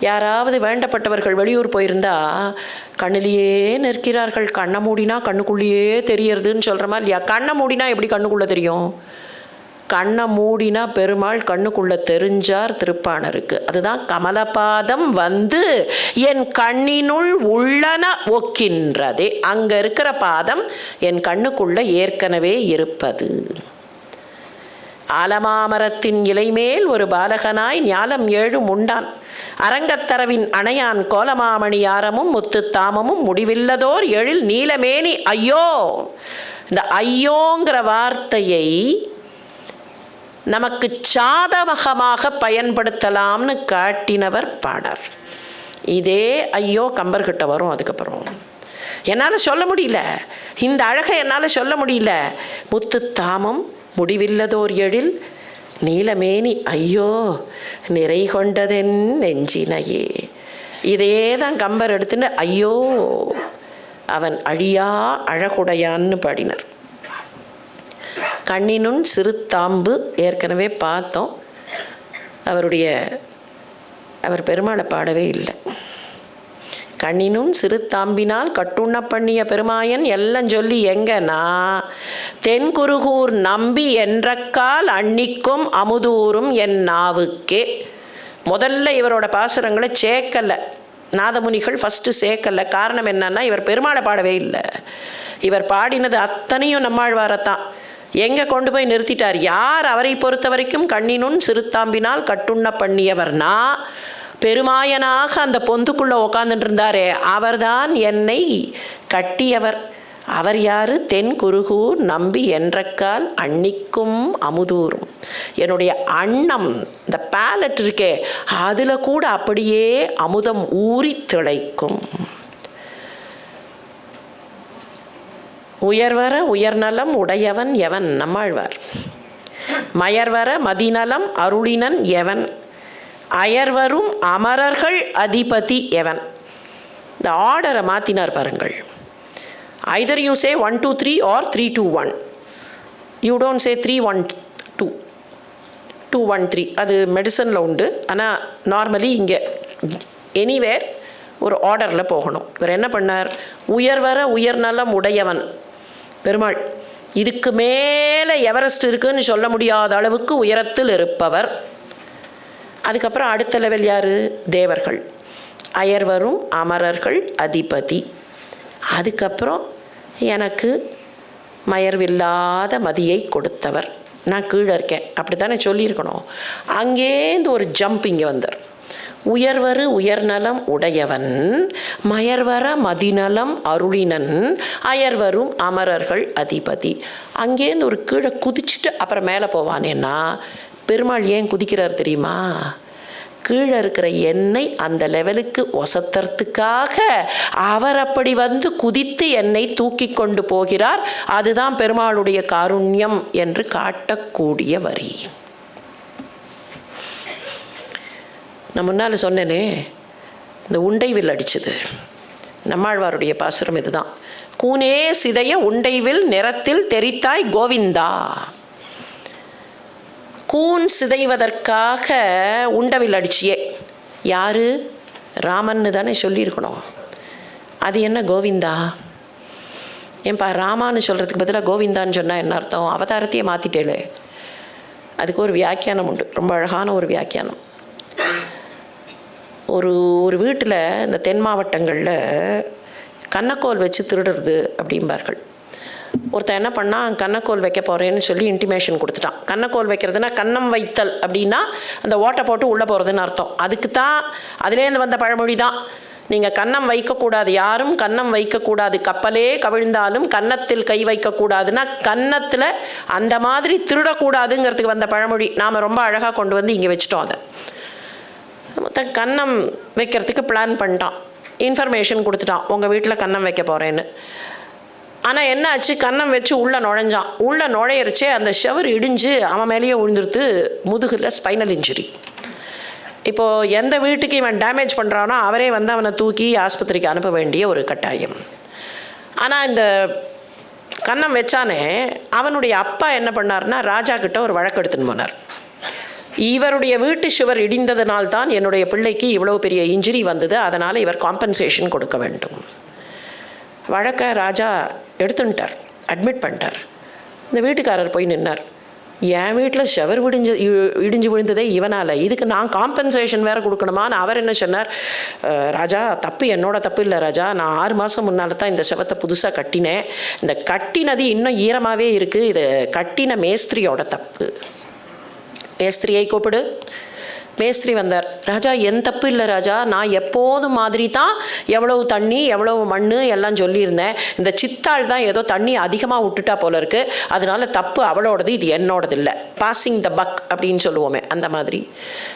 [SPEAKER 1] யாராவது வேண்டப்பட்டவர்கள் வெளியூர் போயிருந்தா கண்ணிலேயே நிற்கிறார்கள், கண்ணை மூடினா கண்ணுக்குள்ளேயே தெரியறதுன்னு சொல்கிறோமா இல்லையா? கண்ணை மூடினா எப்படி கண்ணுக்குள்ளே தெரியும்? கண்ணை மூடினா பெருமாள் கண்ணுக்குள்ளே தெரிஞ்சார் திருப்பாணருக்கு. அதுதான் கமலபாதம் வந்து என் கண்ணினுள் உள்ளன ஒக்கின்றதே. அங்கே இருக்கிற பாதம் என் கண்ணுக்குள்ளே ஏற்கனவே இருப்பது. ஆலமாமரத்தின் இலைமேல் ஒரு பாலகனாய் ஞாலம் 7 உண்டான். அரங்கத்தரவின் அணையான் கோலமாமணி ஆரமும் முத்து தாமமும் முடிவில்லதோர் எழில் நீலமேனி ஐயோ. இந்த ஐயோங்கிற வார்த்தையை நமக்கு சாதகமாக பயன்படுத்தலாம்னு காட்டினவர் பாடர். இதே ஐயோ கம்பர்கிட்ட வரும். அதுக்கப்புறம் என்னால் சொல்ல முடியல, இந்த அழகை என்னால் சொல்ல முடியல. முத்து தாமம் முடிவில்லதோர் எழில் நீலமேனி ஐயோ நிறை கொண்டதென் நெஞ்சினையே. இதே தான் கம்பர் எடுத்துன்னு ஐயோ அவன் அழியா அழகுடையான்னு பாடினார். கண்ணினுன் சிறுத்தாம்பு ஏற்கனவே பார்த்தோம். அவர் பெருமாளை பாடவே இல்லை. கண்ணினும் சிறுத்தாம்பினால் கட்டுண்ண பண்ணிய பெருமாயன் எல்லாம் சொல்லி எங்கன்னா தென்குருகூர் நம்பி என்றக்கால் அன்னிக்கும் அமுதூரும் என் நாவுக்கே. முதல்ல இவரோட பாசுரங்களை சேர்க்கலை நாதமுனிகள், ஃபஸ்ட்டு சேர்க்கலை. காரணம் என்னன்னா இவர் பெருமாளை பாடவே இல்லை. இவர் பாடினது அத்தனையும் நம்மாழ்வாரத்தான். எங்கே கொண்டு போய் நிறுத்திட்டார்? யார் அவரை பொறுத்த வரைக்கும் கண்ணினுன் சிறுத்தாம்பினால் கட்டுண்ண பண்ணியவர்னா பெருமாயனாக அந்த பொந்துக்குள்ளே உக்காந்துட்டு இருந்தாரே அவர்தான் என்னை கட்டியவர். அவர் யார்? தென் குருகூர் நம்பி என்றக்கால் அன்னிக்கும் அமுதூரும். என்னுடைய அன்னம், இந்த பேலட் இருக்கே, அதில் கூட அப்படியே அமுதம் ஊறி திளைக்கும். உயர்வர உயர்நலம் உடையவன் எவன்? நம்மாழ்வார். மயர்வர மதிநலம் அருளினன் எவன்? அயர்வரும் அமரர்கள் அதிபதி எவன்? இந்த ஆர்டரை மாற்றினார் பாருங்கள். Hyder you say 1 2 3 or 3 2 1. You don't say 3 1 2 2 1 3. அது மெடிசனில் உண்டு. ஆனால் நார்மலி இங்கே எனிவேர் ஒரு ஆர்டரில் போகணும். இவர் என்ன பண்ணார்? உயர்வர உயர்நலம் உடையவன் பெருமாள். இதுக்கு மேலே எவரெஸ்ட் இருக்குன்னு சொல்ல முடியாத அளவுக்கு உயரத்தில் இருப்பவர். அதுக்கப்புறம் அடுத்த லெவல் யார்? தேவர்கள். அயர்வரும் அமரர்கள் அதிபதி. அதுக்கப்புறம் எனக்கு மயர்வில்லாத மதியை கொடுத்தவர். நான் கீழே இருக்கேன் அப்படி தானே சொல்லியிருக்கணும். அங்கேருந்து ஒரு ஜம்ப் இங்கே வந்தார். உயர்வரு உயர்நலம் உடையவன் மயர்வர மதிநலம் அருளினன் அயர்வரும் அமரர்கள் அதிபதி. அங்கேருந்து ஒரு கீழே குதிச்சுட்டு அப்புறம் மேலே போவானேன்னா பெருமாள் ஏன் குதிக்கிறார் தெரியுமா? கீழே இருக்கிற என்னை அந்த லெவலுக்கு ஒசத்துறதுக்காக அவர் அப்படி வந்து குதித்து என்னை தூக்கி கொண்டு போகிறார். அதுதான் பெருமாளுடைய காருண்யம் என்று காட்டக்கூடிய வரி. நான் முன்னால் சொன்னேனே, இந்த உண்டைவில் அடிச்சது நம்மாழ்வாருடைய பாசுரம் இதுதான். கூனே சிதைய உண்டைவில் நிறத்தில் தெரித்தாய் கோவிந்தா. கூன் சிதைவதற்காக உண்டவில் அடிச்சியே. யாரு? ராமன்னு தானே சொல்லியிருக்கணும். அது என்ன கோவிந்தா? ஏன்பா ராமான்னு சொல்கிறதுக்கு பதிலாக கோவிந்தான்னு சொன்னால் என்ன அர்த்தம்? அவதாரத்தையே மாற்றிட்டேலே. அதுக்கு ஒரு வியாக்கியானம் உண்டு, ரொம்ப அழகான ஒரு வியாக்கியானம். ஒரு வீட்டில் இந்த தென் மாவட்டங்களில் கன்னக்கோல் வச்சு திருடுறது அப்படிம்பார்கள். ஒருத்தன் என்ன பண்ணால் கன்னக்கோல் வைக்க போகிறேன்னு சொல்லி இன்டிமேஷன் கொடுத்துட்டான். கன்னக்கோல் வைக்கிறதுனா கன்னம் வைத்தல் அப்படின்னா அந்த ஓட்டை போட்டு உள்ளே போகிறதுன்னு அர்த்தம். அதுக்கு தான் அதுலேருந்து வந்த பழமொழி தான். நீங்கள் கன்னம் வைக்கக்கூடாது, யாரும் கன்னம் வைக்கக்கூடாது, கப்பலே கவிழ்ந்தாலும் கன்னத்தில் கை வைக்கக்கூடாதுன்னா கன்னத்தில் அந்த மாதிரி திருடக்கூடாதுங்கிறதுக்கு வந்த பழமொழி. நாம் ரொம்ப அழகாக கொண்டு வந்து இங்கே வச்சுட்டோம். அதை மொத்தம் கன்னம் வைக்கிறதுக்கு பிளான் பண்ணிட்டான், இன்ஃபர்மேஷன் கொடுத்துட்டான், உங்கள் வீட்டில் கன்னம் வைக்க போகிறேன்னு. ஆனால் என்ன ஆச்சு? கன்னம் வச்சு உள்ளே நுழைஞ்சான். உள்ளே நுழையிறச்சே அந்த ஷவர் இடிஞ்சு அவன் மேலேயே விழுந்துருத்து, முதுகில் ஸ்பைனல் இன்ஜுரி. இப்போது எந்த வீட்டுக்கு இவன் டேமேஜ் பண்ணுறானோ அவரே வந்து அவனை தூக்கி ஆஸ்பத்திரிக்கு அனுப்ப வேண்டிய ஒரு கட்டாயம். ஆனால் இந்த கன்னம் வச்சானே அவனுடைய அப்பா என்ன பண்ணார்னா ராஜா கிட்ட ஒரு வழக்கு எடுத்துன்னு போனார். இவருடைய வீட்டு சுவர் இடிந்ததனால்தான் என்னுடைய பிள்ளைக்கு இவ்வளோ பெரிய இன்ஜுரி வந்தது, அதனால் இவர் காம்பன்சேஷன் கொடுக்க வேண்டும். வழக்க ராஜா எடுத்துட்டார், அட்மிட் பண்ணிட்டார். இந்த வீட்டுக்காரர் போய் நின்னார். என் வீட்டில் ஷவர் இடிஞ்சு விழுந்ததே இவனால், இதுக்கு நான் காம்பன்சேஷன் வேறு கொடுக்கணுமான்னு அவர் என்ன சொன்னார்? ராஜா, தப்பு என்னோட தப்பு இல்லை ராஜா, நான் 6 மாதம் முன்னால் தான் இந்த ஷவத்தை புதுசாக கட்டினேன். இந்த கட்டினது இன்னும் ஈரமாகவே இருக்குது, இது கட்டின மேஸ்திரியோட தப்பு. மேஸ்திரியை கூப்பிடு. மேஸ்திரி வந்தார். ராஜா, என் தப்பு இல்லை ராஜா, நான் எப்போதும் மாதிரி தான் எவ்வளவு தண்ணி எவ்வளவு மண் எல்லாம் சொல்லியிருந்தேன். இந்த சித்தாள் தான் ஏதோ தண்ணி அதிகமாக விட்டுட்டா போல இருக்கு, அதனால தப்பு அவளோடது, இது என்னோடது இல்லை. பாசிங் த பக் அப்படின்னு சொல்லுவோமே அந்த மாதிரி.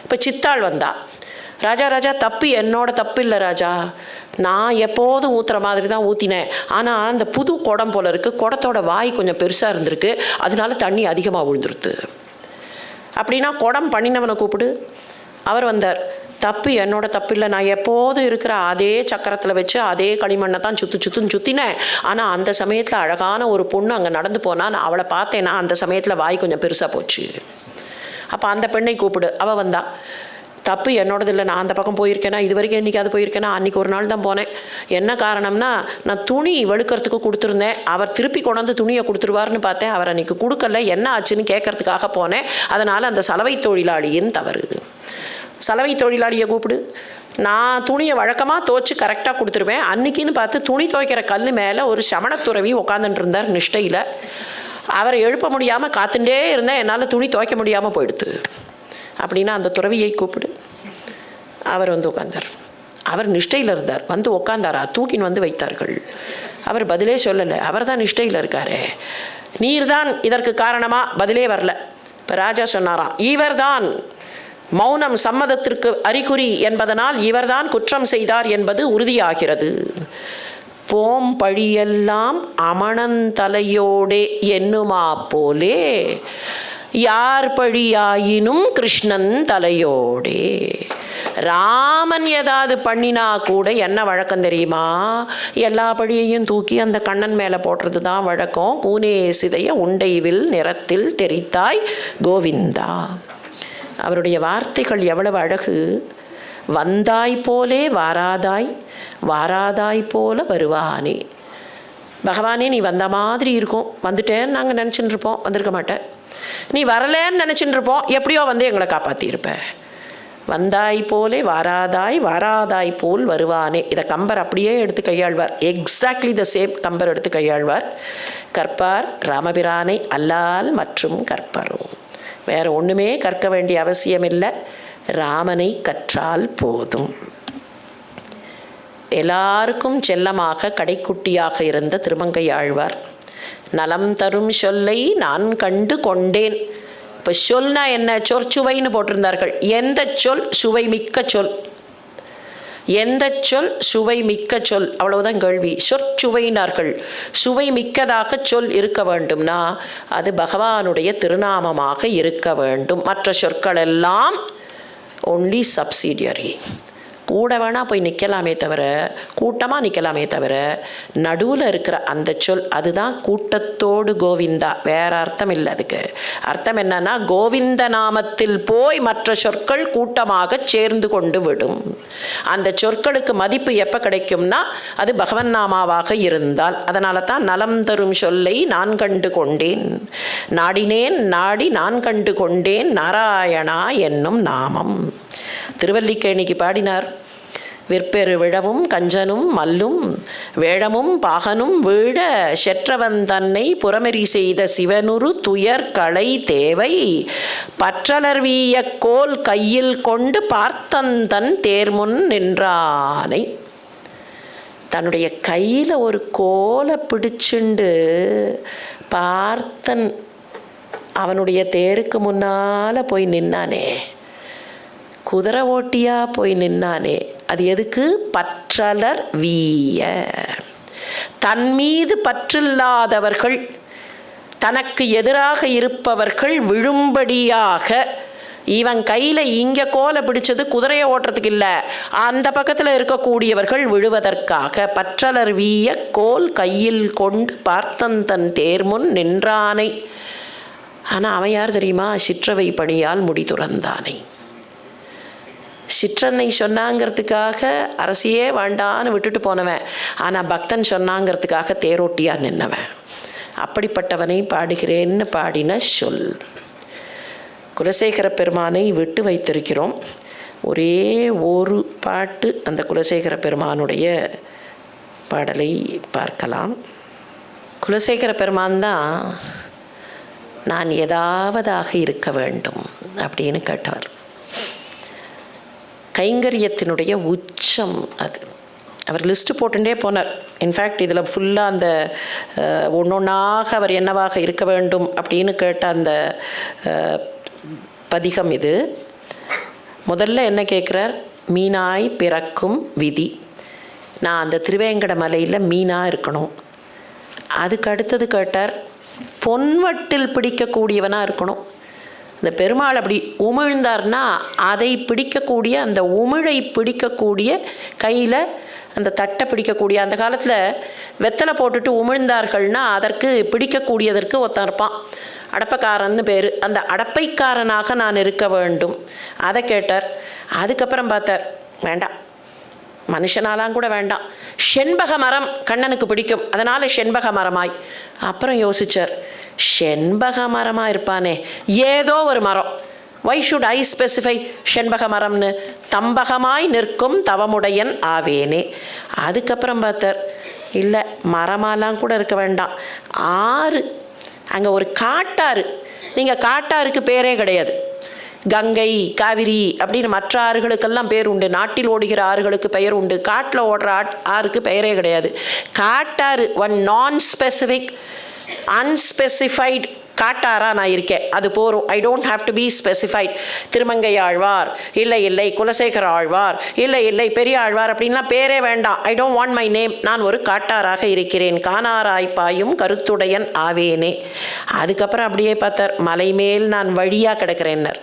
[SPEAKER 1] இப்போ சித்தாள் வந்தா. ராஜா ராஜா, தப்பு என்னோட தப்பு இல்லை ராஜா, நான் எப்போதும் ஊற்றுற மாதிரி தான் ஊற்றினேன். ஆனால் அந்த புது குடம் போல இருக்குது, குடத்தோட வாய் கொஞ்சம் பெருசாக இருந்திருக்கு, அதனால தண்ணி அதிகமாக விழுந்துருது. அப்படின்னா குடம் பண்ணினவனை கூப்பிடு. அவர் வந்தார். தப்பு என்னோட தப்பு இல்லை, நான் எப்போதும் இருக்கிற அதே சக்கரத்தில் வச்சு அதே களிமண்ணை தான் சுற்றுன்னு சுற்றினேன். ஆனால் அந்த சமயத்தில் அழகான ஒரு பொண்ணு அங்கே நடந்து போனால் நான் அவளை பார்த்தேன்னா அந்த சமயத்தில் வாய் கொஞ்சம் பெருசாக போச்சு. அப்போ அந்த பெண்ணை கூப்பிடு. அவள் வந்தா. தப்பு என்னோடது இல்லை, நான் அந்த பக்கம் போயிருக்கேனா, இது வரைக்கும் இன்றைக்கி அது போயிருக்கேனா, அன்றைக்கி ஒரு நாள் தான் போனேன். என்ன காரணம்னா, நான் துணி வெளுக்கிறதுக்கு கொடுத்துருந்தேன், அவர் திருப்பி கொண்டாந்து துணியை கொடுத்துருவார்னு பார்த்தேன், அவர் அன்றைக்கி கொடுக்கல, என்ன ஆச்சுன்னு கேட்கறதுக்காக போனேன். அதனால் அந்த சலவை தொழிலாளியின் தவறு. சலவை தொழிலாளியை கூப்பிடு. நான் துணியை வழக்கமாக துவைச்சி கரெக்டாக கொடுத்துருவேன். அன்றைக்கின்னு பார்த்து துணி துவைக்கிற கல் மேலே ஒரு சமணத்துறவி உட்காந்துட்டு இருந்தார் நிஷ்டையில். அவரை எழுப்ப முடியாமல் காத்துட்டே இருந்தேன், என்னால் துணி துவைக்க முடியாமல் போயிடுது. அப்படின்னா அந்த துறவியை கூப்பிடு. அவர் வந்து உட்கார்ந்தார். அவர் நிஷ்டையில் இருந்தார். வந்து உட்காந்தாரா, தூக்கின்னு வந்து வைத்தார்கள். அவர் பதிலே சொல்லலை. அவர் தான் நிஷ்டையில் இருக்காரு. நீர் தான் இதற்கு காரணமா? பதிலே வரல. இப்போ ராஜா சொன்னாராம், இவர்தான் மௌனம் சம்மதத்திற்கு அறிகுறி என்பதனால் இவர்தான் குற்றம் செய்தார் என்பது உறுதியாகிறது. போம் பழியெல்லாம் அமணந்தலையோடே என்னுமா போலே யார் பழியாயினும் கிருஷ்ணன் தலையோடே. ராமன் ஏதாவது பண்ணினா கூட என்ன வழக்கம் தெரியுமா? எல்லா பழியையும் தூக்கி அந்த கண்ணன் மேலே போடுறது தான் வழக்கம். பூனே சிதைய உண்டைவில் நிறத்தில் தெரித்தாய் கோவிந்தா. அவருடைய வார்த்தைகள் எவ்வளவு அழகு. வந்தாய் போலே வாராதாய், வாராதாய் போல வருவானே. பகவானே, நீ வந்த மாதிரி இருக்கும், வந்துட்டேன்னு நாங்கள் நினச்சிட்டு இருப்போம், வந்திருக்க மாட்டேன். நீ வரலேன்னு நினச்சிட்டு இருப்போம், எப்படியோ வந்து எங்களை காப்பாற்றியிருப்ப. வந்தாய் போலே வாராதாய், வாராதாய் போல் வருவானே. இதை கம்பர் அப்படியே எடுத்து கையாழ்வார். எக்ஸாக்ட்லி த சேம் கம்பர் எடுத்து கையாழ்வார். கற்பார் ராமபிரானை அல்லால் மற்றும் கற்பரும். வேறு ஒன்றுமே கற்க வேண்டிய அவசியம் இல்லை, ராமனை கற்றால் போதும். எல்லாருக்கும் செல்லமாக கடைக்குட்டியாக இருந்த திருமங்கை ஆழ்வார் நலம் தரும் சொல்லை நான் கண்டு கொண்டேன். இப்போ சொல்னா என்ன? சொற்சுவைன்னு போட்டிருந்தார்கள். எந்த சொல் சுவை மிக்க சொல், எந்த சொல் சுவை மிக்க சொல், அவ்வளவுதான் கேள்வி. சொற்சுவைனார்கள். சுவை மிக்கதாக சொல் இருக்க வேண்டும்னா அது பகவானுடைய திருநாமமாக இருக்க வேண்டும். மற்ற சொற்கள் எல்லாம் ஒன்லி சப்சிடியரி. கூட வேணால் போய் நிற்கலாமே தவிர, கூட்டமாக நிற்கலாமே தவிர, நடுவில் இருக்கிற அந்த சொல் அதுதான் கூட்டத்தோடு கோவிந்தா. வேற அர்த்தம் இல்லை அதுக்கு. அர்த்தம் என்னன்னா, கோவிந்த நாமத்தில் போய் மற்ற சொற்கள் கூட்டமாக சேர்ந்து கொண்டு விடும். அந்த சொற்களுக்கு மதிப்பு எப்போ கிடைக்கும்னா அது பகவன் நாமாவாக இருந்தால். அதனால தான் நலம் தரும் சொல்லை நான் கண்டு கொண்டேன், நாடினேன் நாடி நான் கண்டு கொண்டேன் நாராயணா என்னும் நாமம். திருவல்லிக்கேணிக்கு பாடினார். விற்பெரு விழவும் கஞ்சனும் மல்லும் வேழமும் பாகனும் வீழ செற்றவன் தன்னை புறமெறி செய்த சிவனுரு துயர் களை தேவை பற்றலர்விய கோல் கையில் கொண்டு பார்த்தந்தன் தேர்முன் நின்றானை. தன்னுடைய கையில் ஒரு கோலை பிடிச்சுண்டு பார்த்தன் அவனுடைய தேருக்கு முன்னால் போய் நின்னானே, குதிரை ஓட்டியா போய் நின்னானே. அது எதுக்கு? பற்றலர் வீய. தன் மீது பற்றில்லாதவர்கள், தனக்கு எதிராக இருப்பவர்கள் விழும்படியாக இவன் கையில் இங்கே கோலை பிடிச்சது குதிரையை ஓட்டுறதுக்கு இல்லை, அந்த பக்கத்தில் இருக்கக்கூடியவர்கள் விழுவதற்காக. பற்றலர் வீய கோல் கையில் கொண்டு பார்த்தந்தன் தேர்முன் நின்றானை. ஆனால் அவன் யார் தெரியுமா? சிற்றவை பணியால் முடி துறந்தானை. சிற்றன்னை சொன்னாங்கிறதுக்காக அரசியே வேண்டான்னு விட்டுட்டு போனவன், ஆனால் பக்தன் சொன்னாங்கிறதுக்காக தேரோட்டியாக நின்னவன். அப்படிப்பட்டவனை பாடுகிறேன்னு பாடின சொல். குலசேகர பெருமானை விட்டு வைத்திருக்கிறோம். ஒரே ஒரு பாட்டு அந்த குலசேகர பெருமானுடைய பாடலை பார்க்கலாம். குலசேகர பெருமான் தான் நான் ஏதாவதாக இருக்க வேண்டும் அப்படின்னு கேட்டவர். கைங்கரியத்தினுடைய உச்சம் அது. அவர் லிஸ்ட்டு போட்டுட்டே போனார். இன்ஃபேக்ட் இதில் ஃபுல்லாக அந்த ஒன்றொன்றாக அவர் என்னவாக இருக்க வேண்டும் அப்படின்னு கேட்ட அந்த பதிகம் இது. முதல்ல என்ன கேட்குறார்? மீனாய் பிறக்கும் விதி. நான் அந்த திருவேங்கட மலையில் மீனாக இருக்கணும். அதுக்கு அடுத்தது கேட்டார், பொன்வட்டில் பிடிக்கக்கூடியவனாக இருக்கணும். இந்த பெருமாள் அப்படி உமிழ்ந்தார்னா அதை பிடிக்கக்கூடிய, அந்த உமிழை பிடிக்கக்கூடிய, கையில் அந்த தட்டை பிடிக்கக்கூடிய, அந்த காலத்தில் வெத்தலை போட்டுட்டு உமிழ்ந்தார்கள்னா அதற்கு பிடிக்கக்கூடியதற்கு ஒருத்தன் இருப்பான், அடப்பைக்காரன்னு பேர். அந்த அடப்பைக்காரனாக நான் இருக்க வேண்டும், அதை கேட்டார். அதுக்கப்புறம் பார்த்தார், வேண்டாம், மனுஷனாலாம் கூட வேண்டாம், செண்பக மரம் கண்ணனுக்கு பிடிக்கும், அதனால் செண்பக மரமாய். அப்புறம் யோசித்தார், செண்பக மரமாக இருப்பானே, ஏதோ ஒரு மரம், வை ஷுட் ஐ ஸ்பெசிஃபை செண்பக மரம்னு, தம்பகமாய் நிற்கும் தவமுடையன் ஆவேனே. அதுக்கப்புறம் பார்த்தார், இல்லை மரமாலாம் கூட இருக்க வேண்டாம், ஆறு, அங்கே ஒரு காட்டாறு. நீங்கள் காட்டாருக்கு பேரே கிடையாது. கங்கை, காவிரி அப்படின்னு மற்ற ஆறுகளுக்கெல்லாம் பேர் உண்டு, நாட்டில் ஓடுகிற ஆறுகளுக்கு பெயர் உண்டு, காட்டில் ஓடுற ஆறுக்கு பெயரே கிடையாது. காட்டாறு, ஒன் நான் ஸ்பெசிஃபிக் அன்ஸ்பெசிஃபைடு காட்டாரா நான் இருக்கேன், அது போரும். I don't have to be specified. Thirumangai Alvar, இல்லை குலசேகர ஆழ்வார், இல்லை பெரிய ஆழ்வார் அப்படின்லாம் பேரே வேண்டாம். I don't want my name. நான் ஒரு காட்டாராக இருக்கிறேன், காணாராய்ப்பாயும் கருத்துடையன் ஆவேனே. அதுக்கப்புறம் அப்படியே பார்த்தார், மலை மேல் நான் வழியாக கிடக்கிறேன்னர்.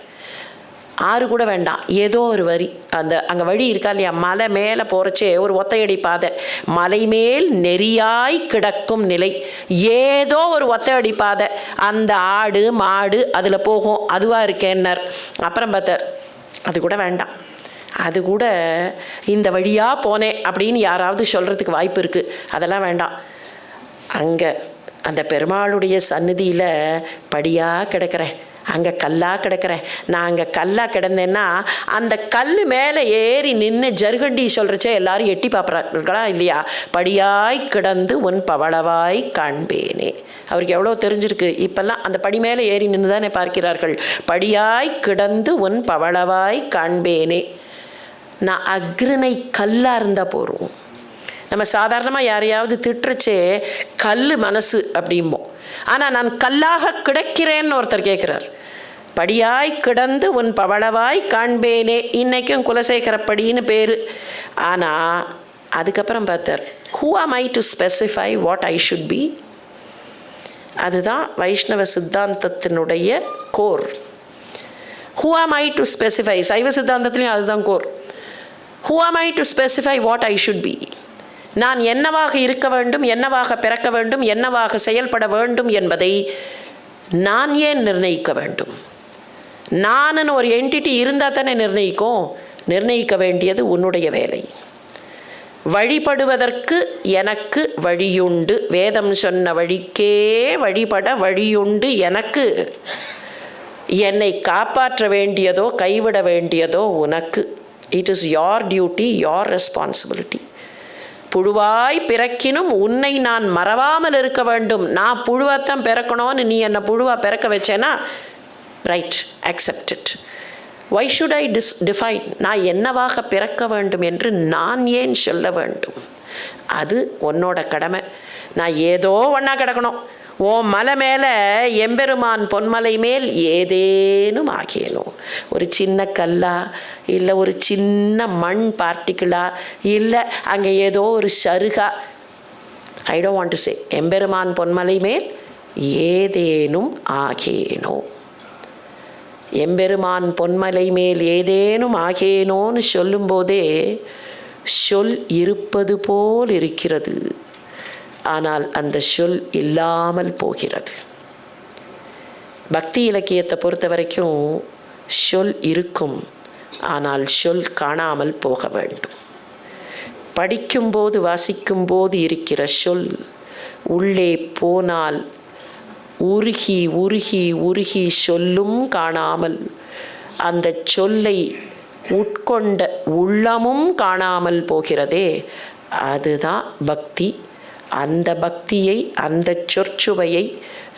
[SPEAKER 1] ஆறு கூட வேண்டாம், ஏதோ ஒரு வரி, அந்த அங்கே வழி இருக்கா இல்லையா, மலை மேலே போகிறச்சே ஒரு ஒத்தையடி பாதை, மலை மேல் நெறியாய் கிடக்கும் நிலை, ஏதோ ஒரு ஒத்தையடி பாதை, அந்த ஆடு மாடு அதில் போகும், அதுவாக இருக்கேன்னர். அப்புறம் பார்த்தார், அது கூட வேண்டாம், அது கூட இந்த வழியாக போனேன் அப்படின்னு யாராவது சொல்கிறதுக்கு வாய்ப்பு இருக்குது, அதெல்லாம் வேண்டாம். அங்கே அந்த பெருமாளுடைய சந்நிதியில் படியாக கிடக்கிறேன், அங்கே கல்லாக கிடக்கிறேன். நான் அங்கே கல்லாக கிடந்தேன்னா அந்த கல் மேலே ஏறி நின்று ஜருகண்டி சொல்கிறச்சே எல்லாரும் எட்டி பார்க்குறாங்களா இல்லையா, படியாய் கிடந்து உன் பவளவாய் காண்பேனே. அவருக்கு எவ்வளோ தெரிஞ்சிருக்கு, இப்போல்லாம் அந்த படி மேலே ஏறி நின்று தானே பார்க்கிறார்கள். படியாய் கிடந்து உன் பவளவாய் காண்பேனே. நான் அக்ரிணை கல்லாக இருந்தால் போகிறோம். நம்ம சாதாரணமாக யாரையாவது திட்டுறச்சே கல் மனசு அப்படிம்போம். ஆனால் நான் கல்லாக கிடக்கிறேன்னு ஒருத்தர் கேட்குறார். படியாய் கிடந்து உன் பவளவாய் காண்பேனே. இன்றைக்கும் குலசேகரப்படின்னு பேர். ஆனால் அதுக்கப்புறம் பார்த்தார், ஹூ ஆம் ஐ to specify what I should be. அதுதான் வைஷ்ணவ சித்தாந்தத்தினுடைய கோர். ஹூ ஆம் ஐ டு ஸ்பெசிஃபை, சைவ சித்தாந்தத்துலேயும் அதுதான் கோர். ஹூ ஆம் ஐ to specify what I should be. நான் என்னவாக இருக்க வேண்டும், என்னவாக பிறக்க வேண்டும், என்னவாக செயல்பட வேண்டும் என்பதை நான் ஏன் நிர்ணயிக்க வேண்டும்? நானுன்னு ஒரு என்டிட்டி இருந்தால் தானே நிர்ணயிக்கும். நிர்ணயிக்க வேண்டியது உன்னுடைய வேலை. வழிபடுவதற்கு எனக்கு வழியுண்டு, வேதம் சொன்ன வழிக்கே வழிபட வழியுண்டு எனக்கு. என்னை காப்பாற்ற வேண்டியதோ கைவிட வேண்டியதோ உனக்கு. It is your duty, your responsibility. புழுவாய் பிறக்கினும் உன்னை நான் மறவாமல் இருக்க வேண்டும். நான் புழுவாத்தான் பிறக்கணும்னு நீ என்னை புழுவாக பிறக்க வச்சேன்னா right, accept it. Why should I define? நான் என்னவாக பிறக்க வேண்டும் என்று நான் ஏன் சொல்ல வேண்டும்? அது உன்னோட கடமை. நான் ஏதோ ஒன்றா கிடக்கணும். ஓ மலை மேலே எம்பெருமான் பொன்மலை மேல் ஏதேனும் ஆகியனோ, ஒரு சின்ன கல்லா, இல்லை ஒரு சின்ன மண் பார்ட்டிக்கிளா, இல்லை அங்கே ஏதோ ஒரு சருகா, I don't want to say. எம்பெருமான் பொன்மலை மேல் ஏதேனும் ஆகேனோ. எம்பெருமான் பொன்மலை மேல் ஏதேனும் ஆகேனோன்னு சொல்லும்போதே சொல் இருப்பது போல் இருக்கிறது, ஆனால் அந்த சொல் இல்லாமல் போகிறது. பக்தி இலக்கியத்தை பொறுத்த வரைக்கும் சொல் இருக்கும், ஆனால் சொல் காணாமல் போக வேண்டும். படிக்கும்போது வாசிக்கும்போது இருக்கிற சொல் உள்ளே போனால் உருகி உருகி உருகி சொல்லும் காணாமல், அந்த சொல்லை உட்கொண்ட உள்ளமும் காணாமல் போகிறதே, அதுதான் பக்தி. அந்த பக்தியை, அந்த சொற்சுவையை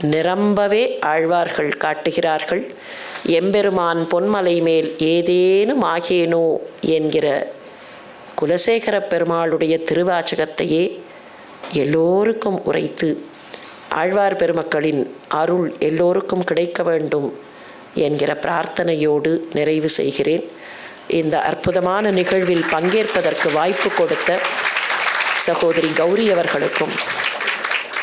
[SPEAKER 1] நிரம்பவே ஆழ்வார்கள் காட்டுகிறார்கள். எம்பெருமான் பொன்மலை மேல் ஏதேனும் ஆகேனோ என்கிற குலசேகர பெருமாளுடைய திருவாச்சகத்தையே எல்லோருக்கும் உரைத்து ஆழ்வார் பெருமக்களின் அருள் எல்லோருக்கும் கிடைக்க வேண்டும் என்கிற பிரார்த்தனையோடு நிறைவு செய்கிறேன். இந்த அற்புதமான நிகழ்வில் பங்கேற்பதற்கு வாய்ப்பு கொடுத்த சகோதரி கௌரி அவர்களுக்கும்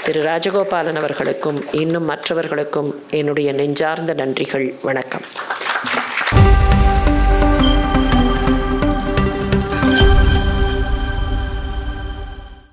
[SPEAKER 1] திரு ராஜகோபாலன் அவர்களுக்கும் இன்னும் மற்றவர்களுக்கும் என்னுடைய நெஞ்சார்ந்த நன்றிகள். வணக்கம்.